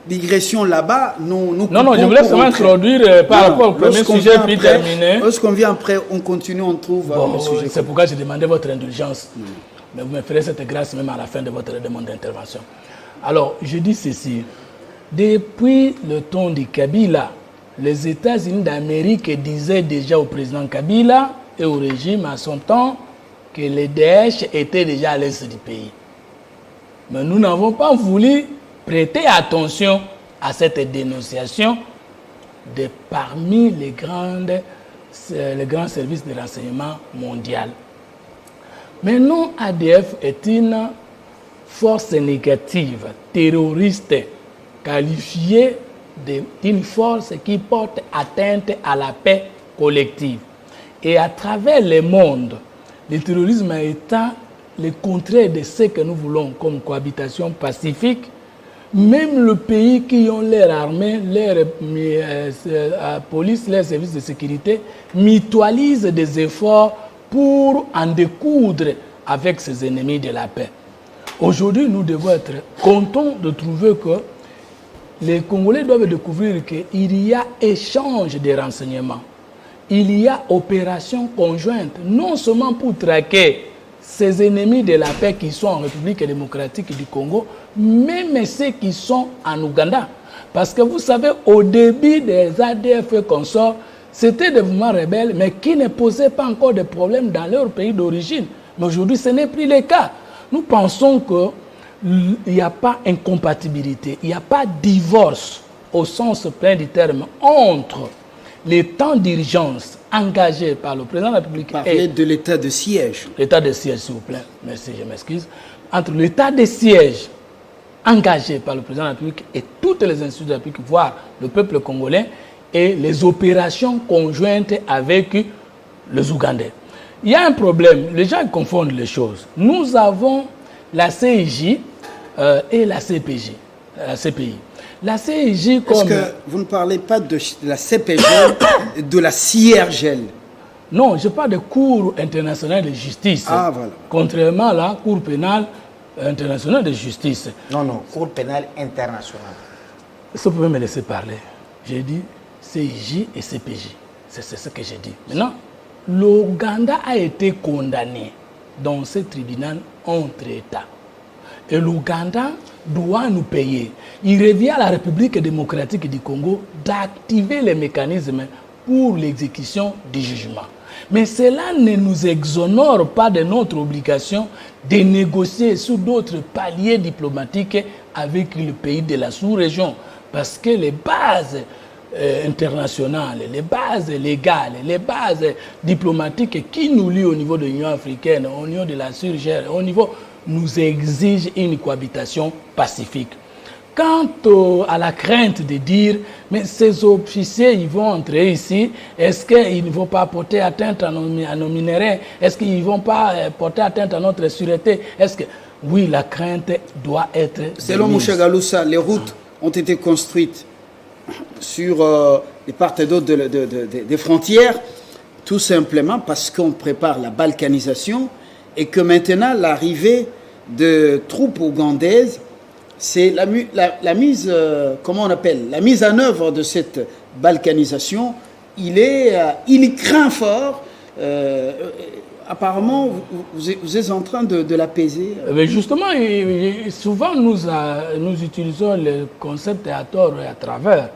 [SPEAKER 1] digression là-bas. Non,
[SPEAKER 4] je voulais seulement introduire par rapport au premier sujet, puis terminer.
[SPEAKER 1] Lorsqu'on vient après, on continue, on trouve le sujet.
[SPEAKER 4] C'est pourquoi j'ai demandé votre indulgence. Mais vous me ferez cette grâce même à la fin de votre demande d'intervention. Alors, je dis ceci. Depuis le temps de Kabila, les États-Unis d'Amérique disaient déjà au président Kabila et au régime à son temps que les Daesh étaient déjà à l'est du pays. Mais nous n'avons pas voulu prêter attention à cette dénonciation de parmi les grands services de renseignement mondial. Mais non, ADF est une force négative, terroriste, qualifiée d'une force qui porte atteinte à la paix collective. Et à travers le monde, le terrorisme étant le contraire de ce que nous voulons comme cohabitation pacifique, même les pays qui ont leur armée, leur police, leurs services de sécurité, mutualisent des efforts pour en découdre avec ces ennemis de la paix. Aujourd'hui, nous devons être contents de trouver que les Congolais doivent découvrir qu'il y a échange de renseignements. Il y a opération conjointe, non seulement pour traquer ces ennemis de la paix qui sont en République démocratique du Congo, même ceux qui sont en Ouganda. Parce que vous savez, au début des ADF et consorts, c'était des mouvements rebelles, mais qui ne posaient pas encore de problèmes dans leur pays d'origine. Mais aujourd'hui, ce n'est plus le cas. Nous pensons qu'il n'y a pas incompatibilité, il n'y a pas divorce au sens plein du terme entre les temps d'urgence engagés par le président de la République
[SPEAKER 1] et de l'état de siège.
[SPEAKER 4] L'état de siège, s'il vous plaît. Merci, je m'excuse. Entre l'état de siège engagé par le président de la République et toutes les institutions de la République, voire le peuple congolais, et les opérations conjointes avec les Ougandais. Il y a un problème, les gens confondent les choses. Nous avons la CIJ et la CPJ, la CPI. La CIJ comme...
[SPEAKER 1] Est-ce que vous ne parlez pas de la CPJ, de la CIRGL?
[SPEAKER 4] Non, je parle de Cour internationale de justice.
[SPEAKER 1] Ah, voilà.
[SPEAKER 4] Contrairement à la Cour pénale internationale de justice.
[SPEAKER 2] Non, Cour pénale internationale.
[SPEAKER 4] Est-ce que vous pouvez me laisser parler? J'ai dit CIJ et CPJ. C'est ce que j'ai dit. Maintenant, l'Ouganda a été condamné dans ce tribunal entre États. Et l'Ouganda doit nous payer. Il revient à la République démocratique du Congo d'activer les mécanismes pour l'exécution du jugement. Mais cela ne nous exonère pas de notre obligation de négocier sur d'autres paliers diplomatiques avec le pays de la sous-région. Parce que les bases internationales, les bases légales, les bases diplomatiques qui nous lient au niveau de l'Union africaine, au niveau de la Surgère, au niveau nous exigent une cohabitation pacifique. Quant à la crainte de dire, mais ces officiers, ils vont entrer ici, est-ce qu'ils ne vont pas porter atteinte à nos minéraux? Est-ce qu'ils ne vont pas porter atteinte à notre sûreté? Est-ce que... Oui, la crainte doit être...
[SPEAKER 1] Selon M. Galoussa, les routes ont été construites sur les parts et d'autres des frontières, tout simplement parce qu'on prépare la balkanisation et que maintenant l'arrivée de troupes ougandaises, c'est la mise, comment on appelle, la mise en œuvre de cette balkanisation. Il craint fort. Apparemment, vous êtes en train de l'apaiser.
[SPEAKER 4] Mais justement, souvent nous utilisons le concept à tort et à travers.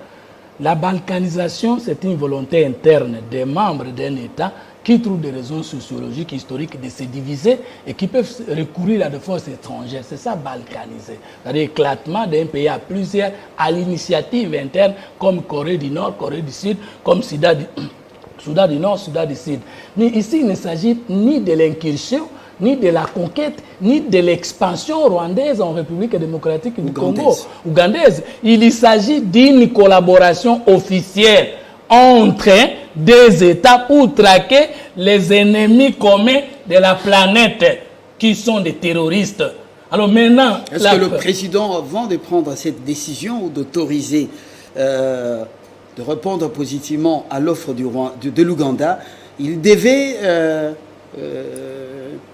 [SPEAKER 4] La balkanisation, c'est une volonté interne des membres d'un État qui trouvent des raisons sociologiques, historiques de se diviser et qui peuvent recourir à des forces étrangères. C'est ça, balkaniser. C'est-à-dire l'éclatement d'un pays à plusieurs, à l'initiative interne, comme Corée du Nord, Corée du Sud, comme Soudan du Nord, Soudan du Sud. Mais ici, il ne s'agit ni de l'incursion, ni de la conquête, ni de l'expansion rwandaise en République démocratique du Congo, ougandaise. Il s'agit d'une collaboration officielle entre des États pour traquer les ennemis communs de la planète, qui sont des terroristes. Alors maintenant...
[SPEAKER 1] Est-ce que le président, avant de prendre cette décision ou d'autoriser, de répondre positivement à l'offre de l'Ouganda, il devait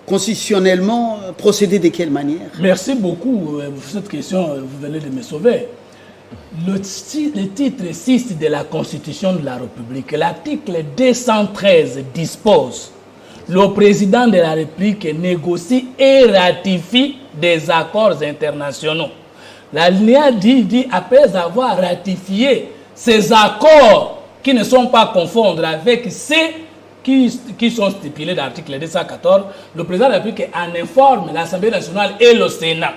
[SPEAKER 1] constitutionnellement procéder de quelle manière?
[SPEAKER 4] Merci beaucoup pour cette question, vous venez de me sauver. Le titre 6 de la Constitution de la République, l'article 213 dispose: le président de la République négocie et ratifie des accords internationaux. L'alinéa dit après avoir ratifié ces accords qui ne sont pas conformes avec ceux qui sont stipulés dans l'article 214, le président de la République en informe l'Assemblée nationale et le Sénat.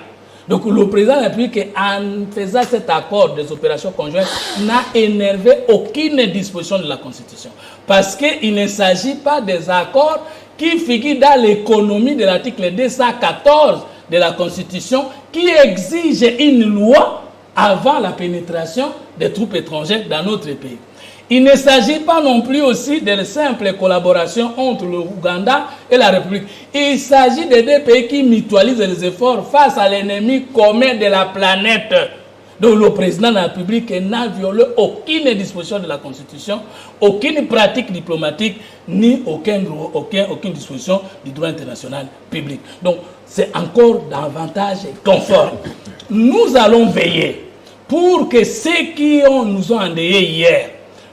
[SPEAKER 4] Donc le président de la République, en faisant cet accord des opérations conjointes, n'a énervé aucune disposition de la Constitution. Parce qu'il ne s'agit pas des accords qui figurent dans l'économie de l'article 214 de la Constitution, qui exige une loi avant la pénétration des troupes étrangères dans notre pays. Il ne s'agit pas non plus aussi de simple collaboration entre le Ouganda et la République. Il s'agit de deux pays qui mutualisent les efforts face à l'ennemi commun de la planète. Donc le président de la République n'a violé aucune disposition de la Constitution, aucune pratique diplomatique, ni aucune disposition du droit international public. Donc c'est encore davantage conforme. Nous allons veiller pour que ceux qui nous ont endeuillés hier,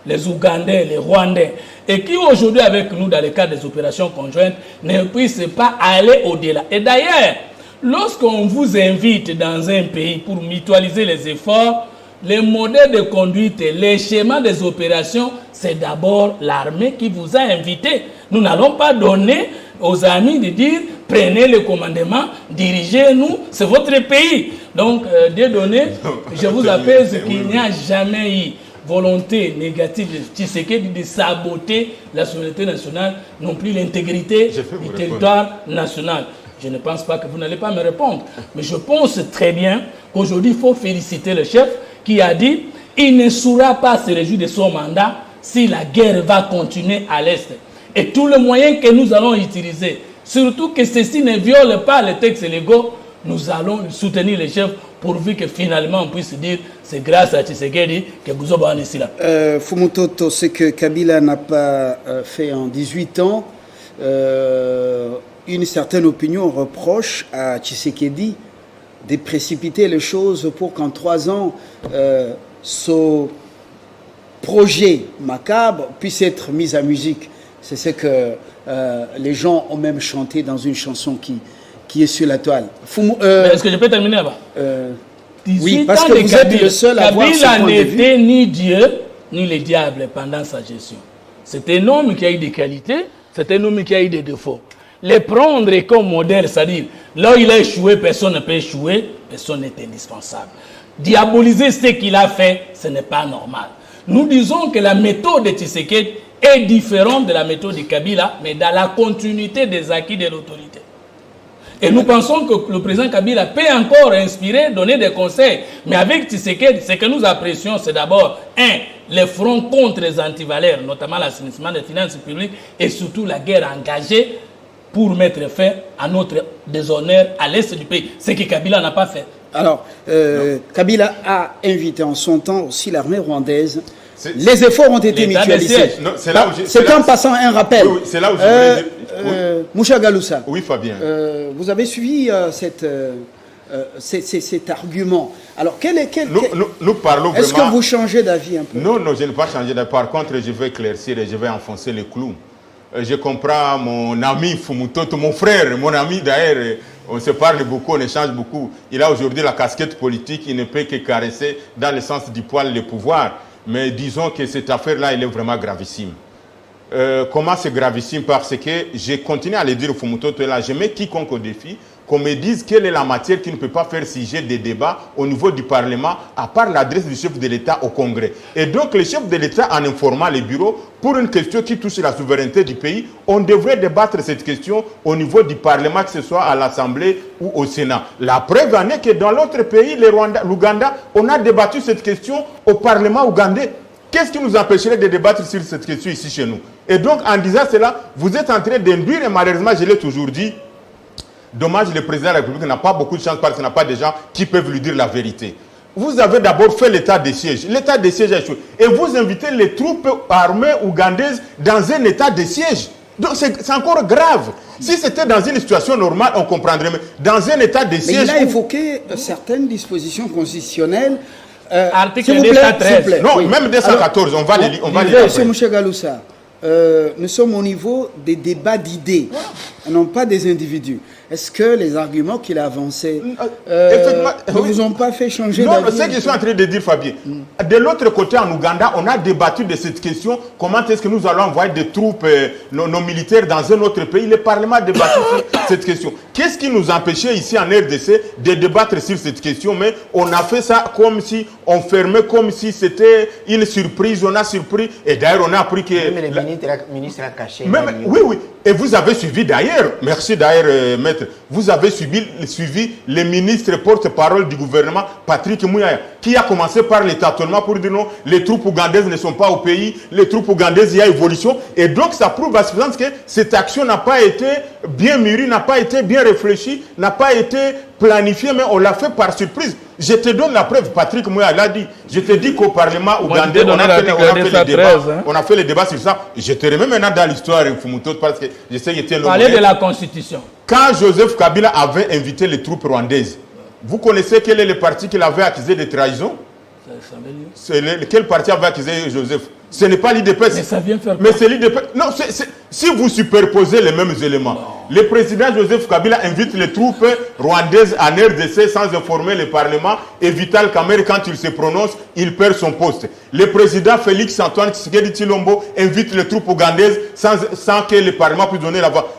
[SPEAKER 4] les Ougandais, les Rwandais, et qui aujourd'hui avec nous dans le cadre des opérations conjointes, ne puissent pas aller au-delà. Et d'ailleurs, lorsqu'on vous invite dans un pays pour mutualiser les efforts, les modèles de conduite, les schémas des opérations, c'est d'abord l'armée qui vous a invité. Nous n'allons pas donner aux amis de dire « prenez le commandement, dirigez-nous, c'est votre pays ». Donc, des données, je vous appelle qu'il n'y a jamais eu volonté négative de Tshisekedi de saboter la souveraineté nationale, non plus l'intégrité du territoire national. Je ne pense pas que vous n'allez pas me répondre. Mais je pense très bien qu'aujourd'hui, il faut féliciter le chef qui a dit qu'il ne saura pas se réjouir de son mandat si la guerre va continuer à l'Est. Et tous les moyens que nous allons utiliser, surtout que ceci ne viole pas les textes légaux, nous allons soutenir les chefs pourvu que finalement on puisse dire c'est grâce à Tshisekedi que Buzoba est ici là.
[SPEAKER 1] Fumutoto, ce que Kabila n'a pas fait en 18 ans, une certaine opinion reproche à Tshisekedi de précipiter les choses pour qu'en 3 ans, ce projet macabre puisse être mis à musique. C'est ce que les gens ont même chanté dans une chanson qui est sur la toile.
[SPEAKER 4] Est-ce que je peux terminer là-bas?
[SPEAKER 1] Oui, parce que vous êtes le seul à voir ce point de vue.
[SPEAKER 4] Kabila n'était ni Dieu, ni le diable pendant sa gestion. C'est un homme qui a eu des qualités, c'est un homme qui a eu des défauts. Les prendre comme modèle, c'est-à-dire, là où il a échoué, personne ne peut échouer, personne n'est indispensable. Diaboliser ce qu'il a fait, ce n'est pas normal. Nous disons que la méthode de Tshisekedi est différente de la méthode de Kabila, mais dans la continuité des acquis de l'autorité. Et nous pensons que le président Kabila peut encore inspirer, donner des conseils. Mais avec Tshisekedi, ce que nous apprécions, c'est d'abord, le front contre les antivaleurs, notamment l'assainissement des finances publiques, et surtout la guerre engagée pour mettre fin à notre déshonneur à l'est du pays. Ce que Kabila n'a pas fait.
[SPEAKER 1] Alors, Kabila a invité en son temps aussi l'armée rwandaise. Les efforts ont été mutualisés. C'est en passant un rappel.
[SPEAKER 3] Oui, c'est là où je voulais dire.
[SPEAKER 1] Moucha Galoussa.
[SPEAKER 3] Oui, Fabien.
[SPEAKER 1] Vous avez suivi cet argument. Alors,
[SPEAKER 3] nous parlons vraiment...
[SPEAKER 1] Est-ce que vous changez d'avis un peu?
[SPEAKER 3] Non, je n'ai pas changé d'avis. Par contre, je vais éclaircir et je vais enfoncer le clou. Je comprends mon ami Fumutoto, mon frère, mon ami d'ailleurs. On se parle beaucoup, on échange beaucoup. Il a aujourd'hui la casquette politique, il ne peut que caresser dans le sens du poil le pouvoir. Mais disons que cette affaire-là, elle est vraiment gravissime. Comment c'est gravissime? Parce que je continue à le dire au Fumutoto, là, je mets quiconque au défi, qu'on me dise quelle est la matière qui ne peut pas faire sujet des débats au niveau du Parlement, à part l'adresse du chef de l'État au Congrès. Et donc, le chef de l'État, en informant les bureaux, pour une question qui touche la souveraineté du pays, on devrait débattre cette question au niveau du Parlement, que ce soit à l'Assemblée ou au Sénat. La preuve en est que dans l'autre pays, l'Ouganda, on a débattu cette question au Parlement ougandais. Qu'est-ce qui nous empêcherait de débattre sur cette question ici chez nous? Et donc, en disant cela, vous êtes en train d'induire, et malheureusement, je l'ai toujours dit, dommage, le président de la République n'a pas beaucoup de chance parce qu'il n'a pas de gens qui peuvent lui dire la vérité. Vous avez d'abord fait l'état de siège. L'état de siège a échoué. Et vous invitez les troupes armées ougandaises dans un état de siège. Donc c'est encore grave. Si c'était dans une situation normale, on comprendrait. Mais dans un état de siège...
[SPEAKER 1] Mais il a évoqué certaines dispositions constitutionnelles.
[SPEAKER 4] Article 213.
[SPEAKER 3] Non, oui. Même 214, on va les lire.
[SPEAKER 1] Monsieur Moucha Galoussa, nous sommes au niveau des débats d'idées, non pas des individus. Est-ce que les arguments qu'il a avancés ne vous ont pas fait changer d'avis?
[SPEAKER 3] Non, c'est ce que je suis en train de dire, Fabien. De l'autre côté, en Ouganda, on a débattu de cette question. Comment est-ce que nous allons envoyer des troupes, nos militaires dans un autre pays? Le Parlement a débattu sur cette question. Qu'est-ce qui nous empêchait ici en RDC de débattre sur cette question? Mais on a fait ça comme si on fermait, comme si c'était une surprise. On a surpris. Et d'ailleurs, on a appris que...
[SPEAKER 2] Même le ministre a caché.
[SPEAKER 3] Oui, oui. Et vous avez suivi d'ailleurs, merci d'ailleurs, maître, vous avez suivi le ministre porte-parole du gouvernement, Patrick Mouyaya, qui a commencé par le tâtonnement pour dire non, les troupes ougandaises ne sont pas au pays, les troupes ougandaises, il y a évolution. Et donc, ça prouve à suffisance que cette action n'a pas été bien mûrie, n'a pas été bien réfléchie, n'a pas été planifiée, mais on l'a fait par surprise. Je te donne la preuve, Patrick Mouyaya l'a dit. Je te dis qu'au Parlement ougandais, on a fait le débat sur ça. Je te remets maintenant dans l'histoire, Fumutoto, parce que je sais qu'il était long.
[SPEAKER 4] Parlez de la Constitution.
[SPEAKER 3] Quand Joseph Kabila avait invité les troupes rwandaises, vous connaissez quel est le parti qu'il avait accusé de trahison? Quel parti avait accusé Joseph? Ce n'est pas l'IDPS.
[SPEAKER 4] Mais ça vient faire.
[SPEAKER 3] Mais c'est l'IDPS. Non, si vous superposez les mêmes éléments, le président Joseph Kabila invite les troupes rwandaises en RDC sans informer le Parlement. Et Vital Kamerhe, quand il se prononce, il perd son poste. Le président Félix Antoine Tshisekedi Tshilombo invite les troupes ougandaises sans que le Parlement puisse donner la voix.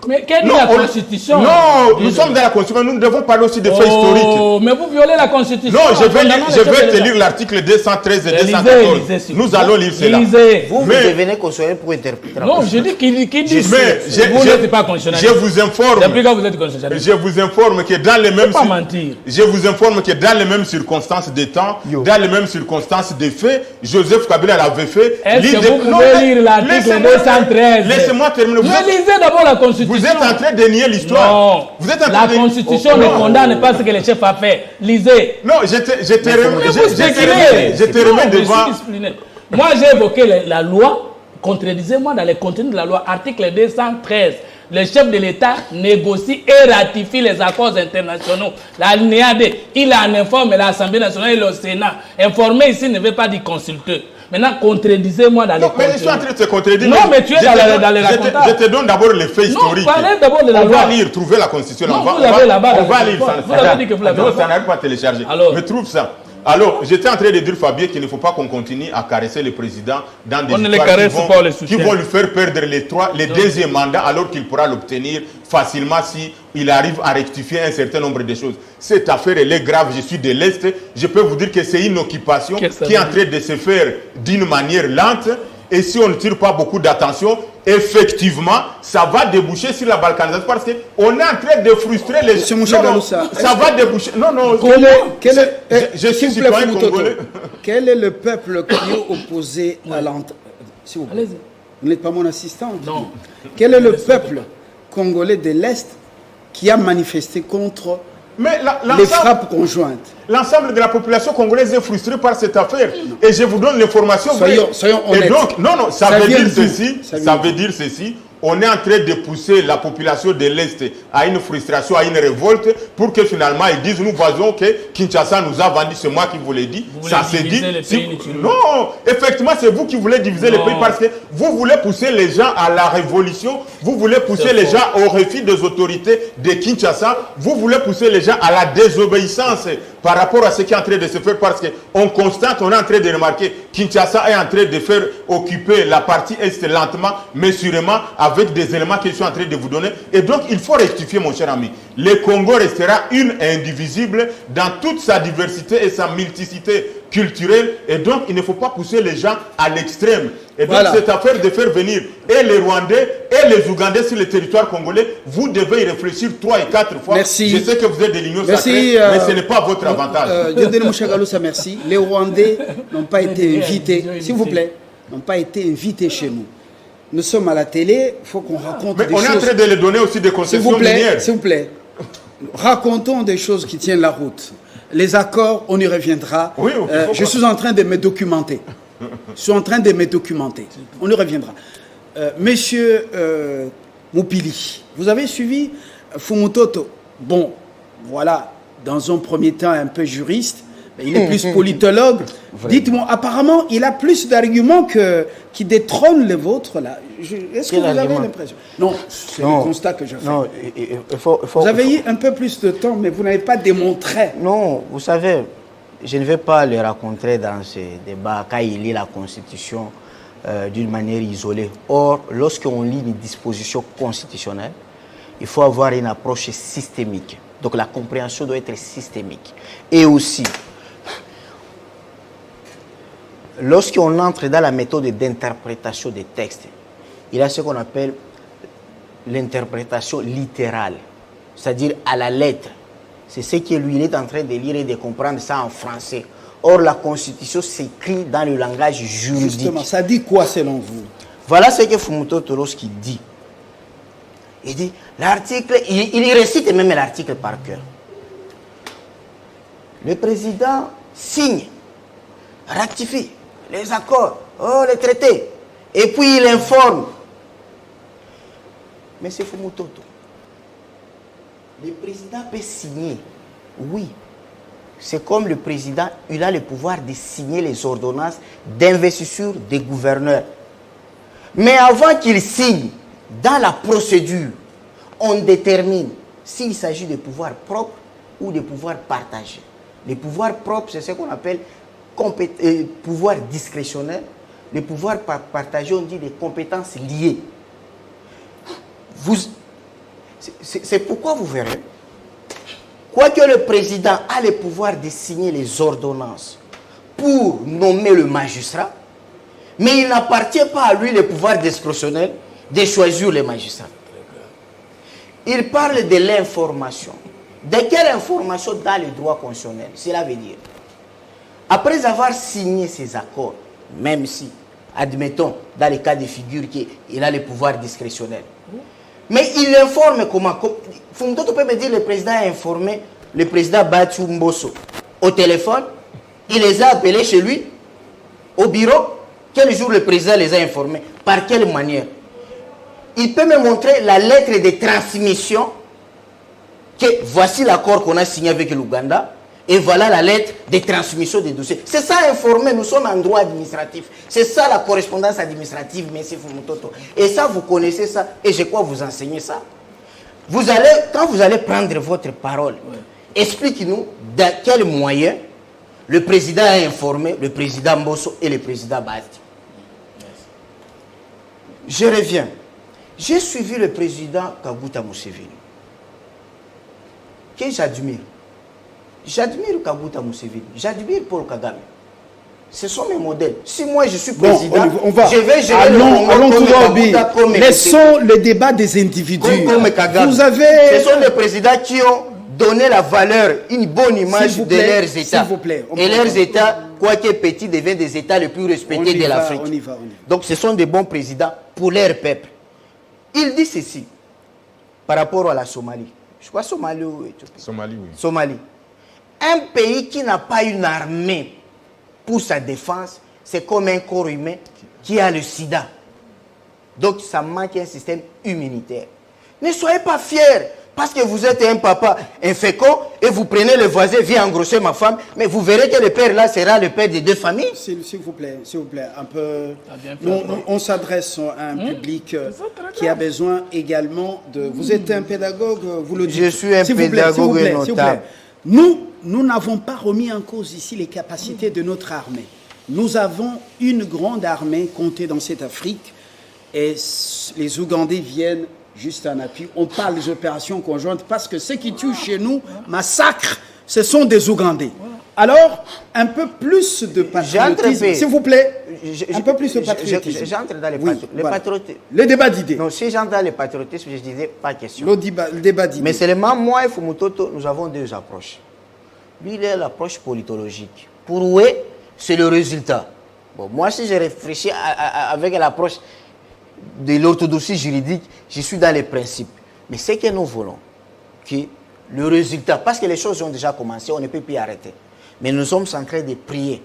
[SPEAKER 4] Mais quelle est la Constitution?
[SPEAKER 3] Non, nous sommes dans la Constitution, nous devons parler aussi des faits historiques.
[SPEAKER 4] Mais vous violez la Constitution.
[SPEAKER 3] Non, je vais te lire l'article 213 et 214. Nous allons lire cela.
[SPEAKER 2] Vous devenez constitutionnel pour interpréter.
[SPEAKER 4] Non, je dis qu'il dit.
[SPEAKER 3] Vous
[SPEAKER 4] n'êtes pas constitutionnel.
[SPEAKER 3] Je vous informe.
[SPEAKER 4] Depuis quand vous êtes constitutionnel?
[SPEAKER 3] Je vous informe que dans les mêmes.
[SPEAKER 4] Pas mentir.
[SPEAKER 3] Je vous informe que dans les mêmes circonstances de temps, dans les mêmes circonstances de faits, Joseph Kabila l'avait fait.
[SPEAKER 4] Est-ce que vous pouvez lire l'article 213?
[SPEAKER 3] Laissez-moi terminer.
[SPEAKER 4] Lisez d'abord la Constitution. Constitution...
[SPEAKER 3] Vous êtes en train de nier l'histoire.
[SPEAKER 4] Non.
[SPEAKER 3] Vous êtes en
[SPEAKER 4] La
[SPEAKER 3] train de...
[SPEAKER 4] Constitution ne condamne pas ce que le chef a fait. Lisez.
[SPEAKER 3] Non, je te remets devant...
[SPEAKER 4] Moi, j'ai évoqué la loi. Contredisez-moi dans les contenus de la loi. Article 213. Le chef de l'État négocie et ratifie les accords internationaux. L'alinéa 2, il en informe l'Assemblée nationale et le Sénat. Informer ici ne veut pas dire consulter. Maintenant, contredisez-moi dans les contenus.
[SPEAKER 3] Mais je suis en train de te contredire.
[SPEAKER 4] Non, mais tu es dans les racontages.
[SPEAKER 3] Je te donne d'abord les faits historiques.
[SPEAKER 4] Non, parlez d'abord de la loi.
[SPEAKER 3] On va lire, trouver la Constitution.
[SPEAKER 4] Non, vous l'avez là-bas.
[SPEAKER 3] On va lire.
[SPEAKER 4] Vous avez dit que vous l'avez.
[SPEAKER 3] Non, ça n'arrive pas à télécharger.
[SPEAKER 4] Alors,
[SPEAKER 3] mais trouve ça. Alors, j'étais en train de dire, Fabien, qu'il ne faut pas qu'on continue à caresser le président dans des histoires qui vont lui faire perdre les deuxièmes mandats alors qu'il pourra l'obtenir facilement si il arrive à rectifier un certain nombre de choses. Cette affaire, elle est grave. Je suis de l'Est. Je peux vous dire que c'est une occupation qui est en train de se faire d'une manière lente. Et si on ne tire pas beaucoup d'attention, effectivement, ça va déboucher sur la balkanisation parce qu'on est en train de frustrer les gens. Ça va déboucher. Non, non.
[SPEAKER 1] Je suis citoyen congolais. Quel est le peuple qui est opposé à l'entente? S'il vous plaît. Vous n'êtes pas mon assistant.
[SPEAKER 4] Non.
[SPEAKER 1] Quel est le peuple congolais de l'Est qui a manifesté contre les frappes conjointes?
[SPEAKER 3] L'ensemble de la population congolaise est frustrée par cette affaire. Et je vous donne l'information.
[SPEAKER 1] Soyons honnêtes.
[SPEAKER 3] Et donc, non, ça veut dire ceci. On est en train de pousser la population de l'Est à une frustration, à une révolte, pour que finalement ils disent, nous voyons que Kinshasa nous a vendu, c'est moi qui vous l'ai dit. Ça s'est dit. Non, effectivement, c'est vous qui voulez diviser le pays parce que vous voulez pousser les gens à la révolution, vous voulez pousser les gens au refus des autorités de Kinshasa, vous voulez pousser les gens à la désobéissance par rapport à ce qui est en train de se faire parce qu'on constate, on est en train de remarquer Kinshasa est en train de faire occuper la partie Est lentement, mais sûrement avec des éléments que je suis en train de vous donner. Et donc, il faut rectifier, mon cher ami. Le Congo restera une et indivisible dans toute sa diversité et sa multiplicité culturelle. Et donc, il ne faut pas pousser les gens à l'extrême. Et donc, cette affaire de faire venir et les Rwandais et les Ougandais sur le territoire congolais, vous devez y réfléchir 3 et 4 fois.
[SPEAKER 1] Merci.
[SPEAKER 3] Je sais que vous êtes des lignes sacrés, mais ce n'est pas votre avantage.
[SPEAKER 1] Diodene Mouchagalousa, merci. Les Rwandais n'ont pas été invités, s'il vous plaît, n'ont pas été invités chez nous. Nous sommes à la télé, il faut qu'on raconte des choses.
[SPEAKER 3] On est en train de les donner aussi des concessions minières.
[SPEAKER 1] S'il vous plaît, racontons des choses qui tiennent la route. Les accords, on y reviendra.
[SPEAKER 3] Oui,
[SPEAKER 1] je suis en train de me documenter. On y reviendra. Monsieur Moupili, vous avez suivi Fumutoto. Bon, voilà, dans un premier temps un peu juriste. Il est plus politologue. Dites-moi, apparemment, il a plus d'arguments qui détrônent les vôtres, là. Est-ce que vous avez l'impression? Non, c'est le constat que je fais.
[SPEAKER 2] Non,
[SPEAKER 1] vous avez eu un peu plus de temps, mais vous n'avez pas démontré.
[SPEAKER 2] Non, vous savez, je ne vais pas le raconter dans ce débat quand il lit la Constitution d'une manière isolée. Or, lorsqu'on lit une disposition constitutionnelle, il faut avoir une approche systémique. Donc la compréhension doit être systémique. Et aussi, lorsqu'on entre dans la méthode d'interprétation des textes, il y a ce qu'on appelle l'interprétation littérale, c'est-à-dire à la lettre. C'est ce que lui il est en train de lire et de comprendre ça en français. Or, la Constitution s'écrit dans le langage juridique.
[SPEAKER 1] Justement, ça dit quoi selon vous?
[SPEAKER 2] Voilà ce que Fumutoto lorsqu'il dit. Il dit, l'article, il récite même l'article par cœur. Le président signe, ratifie les accords, les traités, et puis il informe. Mais c'est Fumutoto. Le président peut signer, oui. C'est comme le président, il a le pouvoir de signer les ordonnances d'investiture des gouverneurs. Mais avant qu'il signe, dans la procédure, on détermine s'il s'agit de pouvoirs propres ou de pouvoirs partagés. Les pouvoirs propres, c'est ce qu'on appelle pouvoir discrétionnaire. Les pouvoirs partagés, on dit des compétences liées. C'est pourquoi vous verrez, quoique le président a le pouvoir de signer les ordonnances pour nommer le magistrat, mais il n'appartient pas à lui le pouvoir discrétionnaire de choisir les magistrats. Il parle de l'information. De quelle information dans le droit constitutionnel? Cela veut dire, après avoir signé ces accords, même si, admettons, dans les cas de figure qu'il a le pouvoir discrétionnaire, Mais il informe comment? Fumutoto peut me dire le président a informé le président Batou Mbosso au téléphone. Il les a appelés chez lui, au bureau. Quel jour le président les a informés? Par quelle manière? Il peut me montrer la lettre de transmission que voici l'accord qu'on a signé avec l'Ouganda et voilà la lettre de transmission des dossiers. C'est ça informer, nous sommes en droit administratif. C'est ça la correspondance administrative, M. Fumutoto. Et ça, vous connaissez ça et je crois vous enseigner ça. Quand vous allez prendre votre parole, expliquez-nous dans quel moyen le président a informé le président Mbosso et le président Basti. Je reviens. J'ai suivi le président Kaguta Museveni, que j'admire. J'admire Kaguta Museveni, j'admire Paul Kagame. Ce sont mes modèles. Si moi je suis président, je vais gérer
[SPEAKER 1] allons tout droit. Laissons le débat des individus.
[SPEAKER 2] Vous avez... Ce sont les présidents qui ont donné la valeur, une bonne image de leurs États. Et leurs États, quoique petits, deviennent des États les plus respectés de l'Afrique. Donc ce sont des bons présidents pour leur peuple. Il dit ceci par rapport à la Somalie. Je crois Somalie ou Éthiopie.
[SPEAKER 3] Somalie, oui.
[SPEAKER 2] Somalie. Un pays qui n'a pas une armée pour sa défense, c'est comme un corps humain qui a le sida. Donc ça manque un système immunitaire. Ne soyez pas fiers parce que vous êtes un papa infécond et vous prenez le voisin, vient engrosser ma femme, mais vous verrez que le père là sera le père des deux familles.
[SPEAKER 1] S'il vous plaît, un peu. On s'adresse à un public qui a besoin également de. Vous êtes un pédagogue, vous le dites.
[SPEAKER 2] Je suis un pédagogue notable.
[SPEAKER 1] Nous n'avons pas remis en cause ici les capacités de notre armée. Nous avons une grande armée comptée dans cette Afrique et les Ougandais viennent juste en appui. On parle des opérations conjointes parce que ceux qui tuent chez nous, massacrent, ce sont des Ougandais. Alors, un peu plus de patriotisme, s'il vous plaît. Un peu plus de patriotisme.
[SPEAKER 2] J'entre dans
[SPEAKER 1] le patriotisme. Le débat d'idées.
[SPEAKER 2] Non, si j'entre dans le patriotisme, je disais pas question.
[SPEAKER 1] Le débat d'idées.
[SPEAKER 2] Mais seulement moi et Fumutoto, nous avons deux approches. Lui, il a l'approche politologique. Pour Oué, c'est le résultat. Bon, moi, si je réfléchis avec l'approche de l'orthodoxie juridique, je suis dans les principes. Mais c'est que nous voulons que le résultat, parce que les choses ont déjà commencé, on ne peut plus arrêter. Mais nous sommes en train de prier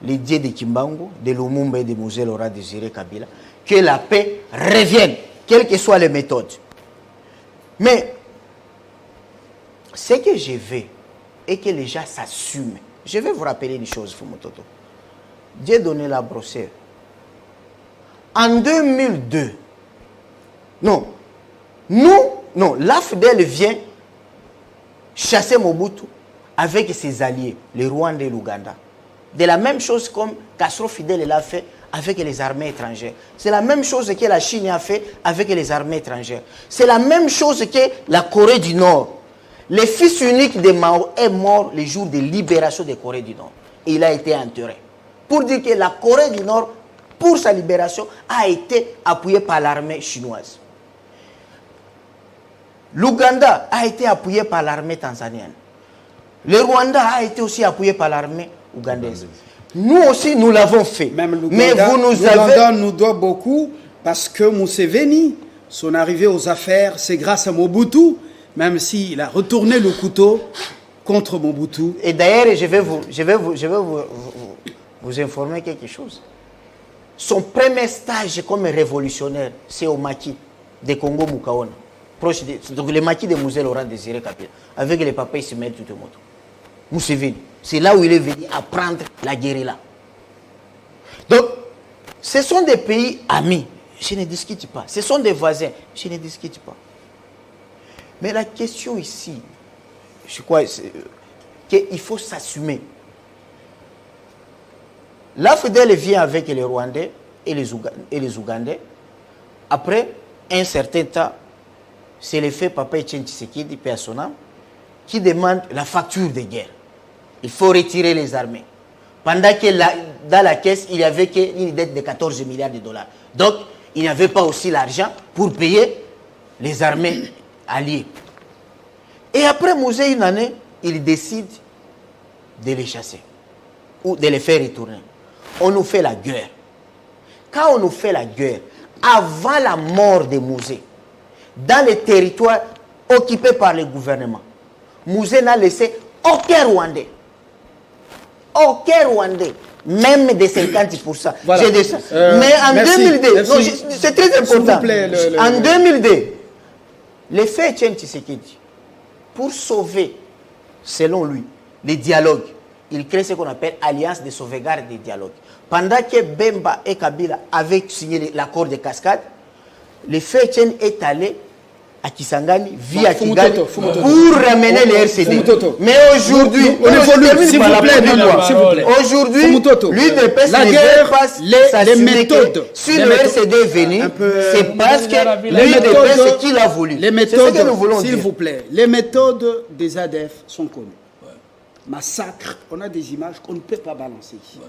[SPEAKER 2] les dieux de Kimbangu, de Lumumba et de Mosé Laurent Désiré Kabila, que la paix revienne, quelles que soient les méthodes. Mais ce que je veux, et que les gens s'assument. Je vais vous rappeler une chose, Fumutoto. Dieu donné la brossette. En 2002, l'AFDEL vient chasser Mobutu avec ses alliés, les Rwandais et l'Ouganda. De la même chose comme Castro Fidel l'a fait avec les armées étrangères. C'est la même chose que la Chine a fait avec les armées étrangères. C'est la même chose que la Corée du Nord. Le fils unique de Mao est mort le jour de libération de Corée du Nord. Et il a été enterré. Pour dire que la Corée du Nord, pour sa libération, a été appuyée par l'armée chinoise. L'Ouganda a été appuyé par l'armée tanzanienne. Le Rwanda a été aussi appuyé par l'armée ougandaise. Nous aussi, nous l'avons fait.
[SPEAKER 1] Même l'Ouganda nous doit beaucoup parce que Museveni, son arrivée aux affaires, c'est grâce à Mobutu. Même s'il a retourné le couteau contre Mobutu.
[SPEAKER 2] Et d'ailleurs, je vais vous informer quelque chose. Son premier stage comme révolutionnaire, c'est au maquis de Congo Mukaona, proche donc le maquis de Mosé Laurent Désiré Kabila, avec le papa Ismaël Tutemoto. Museveni, c'est là où il est venu apprendre la guérilla. Donc, ce sont des pays amis, je ne discute pas. Ce sont des voisins, je ne discute pas. Mais la question ici, je crois qu'il faut s'assumer. L'AFDEL vient avec les Rwandais et les Ougandais. Après un certain temps, c'est le fait Papa Etienne Tshisekedi, paix à son âme, qui demande la facture de guerre. Il faut retirer les armées. Pendant que dans la caisse, il n'y avait qu'une dette de 14 milliards de dollars. Donc, il n'y avait pas aussi l'argent pour payer les armées alliés. Et après Mosé, une année, il décide de les chasser ou de les faire retourner. On nous fait la guerre. Quand on nous fait la guerre, avant la mort de Mosé, dans les territoires occupés par le gouvernement. Mouzé n'a laissé aucun Rwandais. Aucun Rwandais. Même de 50%.
[SPEAKER 1] Voilà.
[SPEAKER 2] J'ai dit ça. Mais en
[SPEAKER 1] merci,
[SPEAKER 2] 2002,
[SPEAKER 1] merci.
[SPEAKER 2] c'est très important.
[SPEAKER 1] Vous plaît,
[SPEAKER 2] En 2002, les faits Etienne Tshisekedi, pour sauver, selon lui, les dialogues, il crée ce qu'on appelle Alliance de sauvegarde des dialogues. Pendant que Bemba et Kabila avaient signé l'accord de cascade, le fait Etienne est allé à Kisangani, via Kigali, pour ramener les RCD. Mais aujourd'hui, aujourd'hui, l'UDPS
[SPEAKER 1] la
[SPEAKER 2] ne
[SPEAKER 1] guerre,
[SPEAKER 2] veut pas
[SPEAKER 1] les méthodes.
[SPEAKER 2] Si le RCD est venu, c'est parce que l'UDPS qui l'a voulu.
[SPEAKER 1] Les méthodes, s'il vous plaît, les méthodes des ADF sont connues. Massacre, on a des images qu'on ne peut pas balancer ici.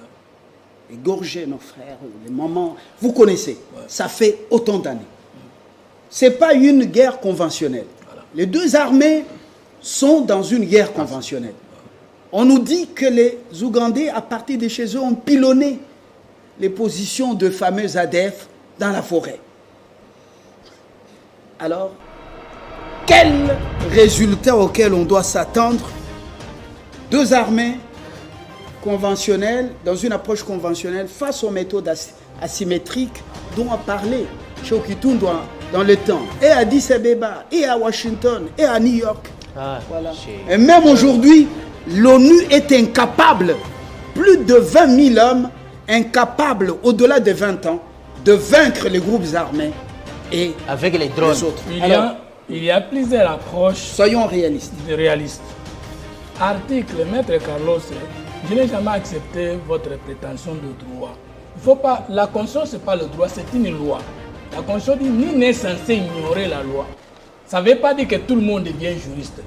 [SPEAKER 1] Égorger nos frères, les mamans, vous connaissez, ça fait autant d'années. Ce n'est pas une guerre conventionnelle. Voilà. Les deux armées sont dans une guerre conventionnelle. On nous dit que les Ougandais, à partir de chez eux, ont pilonné les positions de fameux ADF dans la forêt. Alors, quel résultat auquel on doit s'attendre? Deux armées conventionnelles, dans une approche conventionnelle, face aux méthodes asymétriques dont a parlé Chokitundu dans le temps, et à Addis Abeba, et à Washington, et à New York. Voilà. Et même aujourd'hui, l'ONU est incapable, plus de 20 000 hommes, incapables au-delà de 20 ans, de vaincre les groupes armés et
[SPEAKER 2] avec les drones.
[SPEAKER 1] Les autres.
[SPEAKER 4] Il y a plusieurs approches.
[SPEAKER 1] Soyons réalistes.
[SPEAKER 4] Article, Maître Carlos, je n'ai jamais accepté votre prétention de droit. Il faut pas, la Constitution, ce n'est pas le droit, c'est une loi. La Constitution dit nul n'est censé ignorer la loi. Ça ne veut pas dire que tout le monde devient juriste.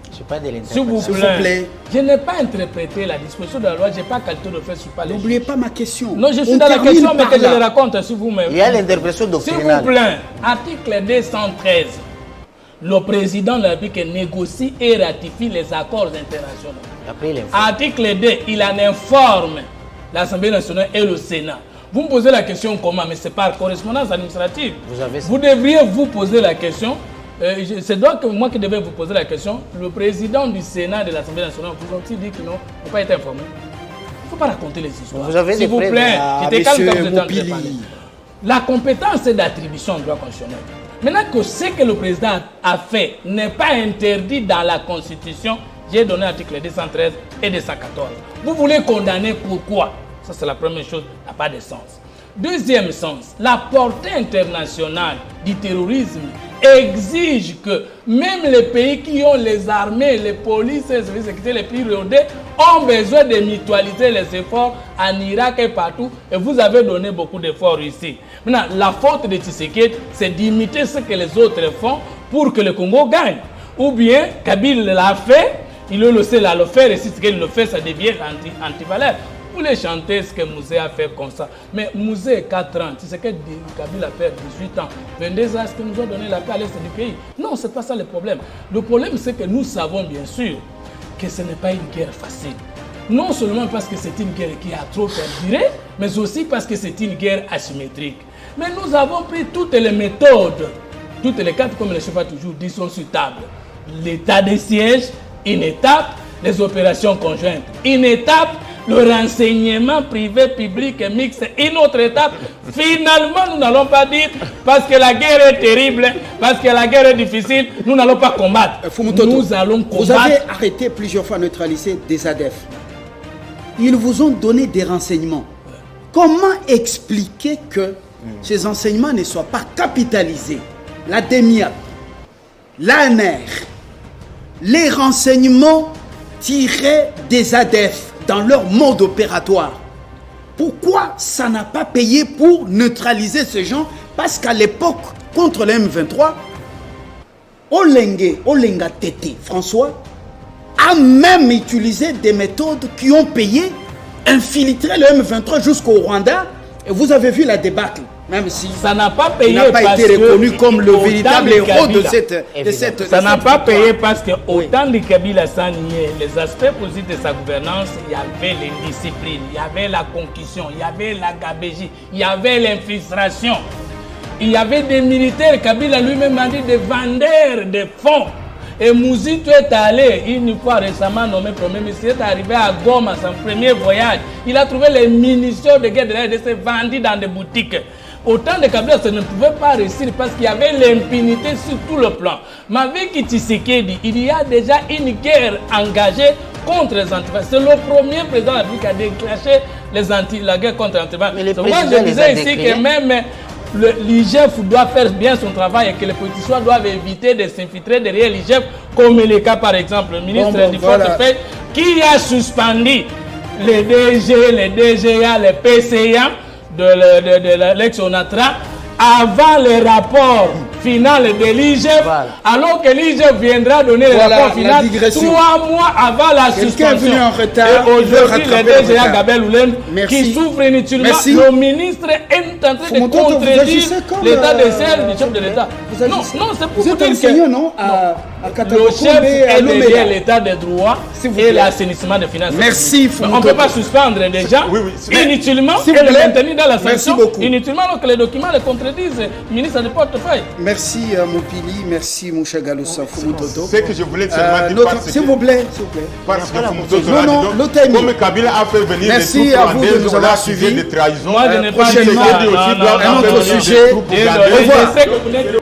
[SPEAKER 4] S'il vous plaît, je n'ai pas interprété la disposition de la loi, je n'ai pas qualité de faire, je ne suis pas légiste.
[SPEAKER 1] N'oubliez pas ma question.
[SPEAKER 4] Non, je suis dans la question, mais que je le raconte sur vous-même.
[SPEAKER 2] Il y a l'interprétation doctrinale.
[SPEAKER 4] S'il vous plaît, article 213, le président de la République négocie et ratifie les accords internationaux. Article 2, il en informe l'Assemblée nationale et le Sénat. Vous me posez la question comment, mais c'est par correspondance administrative. Vous devriez vous poser la question. C'est donc moi qui devais vous poser la question. Le président du Sénat et de l'Assemblée nationale vous ont-ils dit qu'ils n'ont pas été informés? Il ne faut pas raconter les histoires. S'il vous plaît, j'étais calme quand vous êtes en train de parler. La compétence est d'attribution du droit constitutionnel. Maintenant que ce que le président a fait n'est pas interdit dans la Constitution, j'ai donné l'article 213 et 214. Vous voulez condamner pourquoi? Ça, c'est la première chose, ça n'a pas de sens. Deuxième sens, la portée internationale du terrorisme exige que même les pays qui ont les armées, les polices et les services de sécurité les plus rodés ont besoin de mutualiser les efforts en Irak et partout. Et vous avez donné beaucoup d'efforts ici. Maintenant, la faute de Tshisekedi, c'est d'imiter ce que les autres font pour que le Congo gagne. Ou bien, Kabila l'a fait, il est le seul à le faire, et si Tshisekedi le fait, ça devient antivaleur. Vous voulez chanter ce que Mouzé a fait comme ça. Mais Mouzé, 4 ans, tu sais que Kabila a fait 18 ans, 22 ans, est-ce que nous ont donné la paix à l'est du pays? Non, ce n'est pas ça le problème. Le problème, c'est que nous savons bien sûr que ce n'est pas une guerre facile. Non seulement parce que c'est une guerre qui a trop perduré, mais aussi parce que c'est une guerre asymétrique. Mais nous avons pris toutes les méthodes, toutes les cartes, comme le chef a toujours dit, sont sur table. L'état de siège, une étape, les opérations conjointes, une étape, le renseignement privé, public et mixte, une autre étape. Finalement, nous n'allons pas dire, parce que la guerre est terrible, parce que la guerre est difficile, nous n'allons pas combattre. Nous allons combattre.
[SPEAKER 1] Vous avez arrêté plusieurs fois neutraliser des ADF. Ils vous ont donné des renseignements. Comment expliquer que ces enseignements ne soient pas capitalisés? La DEMIAP, l'ANR, les renseignements tirés des ADF dans leur mode opératoire. Pourquoi ça n'a pas payé pour neutraliser ces gens? Parce qu'à l'époque, contre le M23, Olenga Tété, François, a même utilisé des méthodes qui ont payé, infiltré le M23 jusqu'au Rwanda. Et vous avez vu la débâcle. Même si
[SPEAKER 4] ça n'a pas payé,
[SPEAKER 1] il n'a pas été reconnu comme le véritable héros de cette.
[SPEAKER 4] Ça n'a pas payé parce que autant de Kabila sans nier les aspects positifs de sa gouvernance, il y avait l'indiscipline, il y avait la concussion, il y avait la gabégie, il y avait l'infiltration. il y avait des militaires, Kabila lui-même a dit des vendeurs de fonds. Et Mouzito est allé, une fois récemment nommé Premier ministre, est arrivé à Goma, son premier voyage. Il a trouvé les munitions de guerre de se vendre dans des boutiques. Autant de Kabila, ça ne pouvait pas réussir parce qu'il y avait l'impunité sur tout le plan. Mais avec Tshisekedi, il y a déjà une guerre engagée contre les antifascistes. C'est le premier président de la République à déclencher la guerre contre les antifascistes. Moi, je disais ici que même l'IGF doit faire bien son travail et que les politiciens doivent éviter de s'infiltrer derrière l'IGF, comme le cas par exemple le ministre du portefeuille qui a suspendu les DG, les DGA, les PCA de l'ex-ONATRA avant le rapport final de l'IGF, alors que l'IGF viendra donner le rapport final 3 mois avant la suspension.
[SPEAKER 1] En retard,
[SPEAKER 4] et aujourd'hui, le DGA Gabel Oulen, qui souffre inutilement, le ministre est en train de contredire l'état de ciel du chef de l'État. Non, c'est pour vous dire que le chef est derrière l'état de droit et l'assainissement des finances.
[SPEAKER 1] Merci.
[SPEAKER 4] On ne peut pas suspendre des gens inutilement et le maintenir dans la sanction inutilement alors que les documents le contredisent. Ministre du portefeuille.
[SPEAKER 1] Merci Mopili, merci mon cher Galosa Fumutoto.
[SPEAKER 3] C'est que je voulais seulement dire
[SPEAKER 1] s'il vous plaît.
[SPEAKER 3] Parce que Fumutoto a dit comme Kabila a fait venir
[SPEAKER 1] merci
[SPEAKER 3] des troupes
[SPEAKER 1] à vous de nous avoir suivis.
[SPEAKER 3] de trahison.
[SPEAKER 4] Moi je n'ai pas
[SPEAKER 1] prochainement,
[SPEAKER 4] dit ça.
[SPEAKER 1] un autre sujet.
[SPEAKER 4] Au revoir.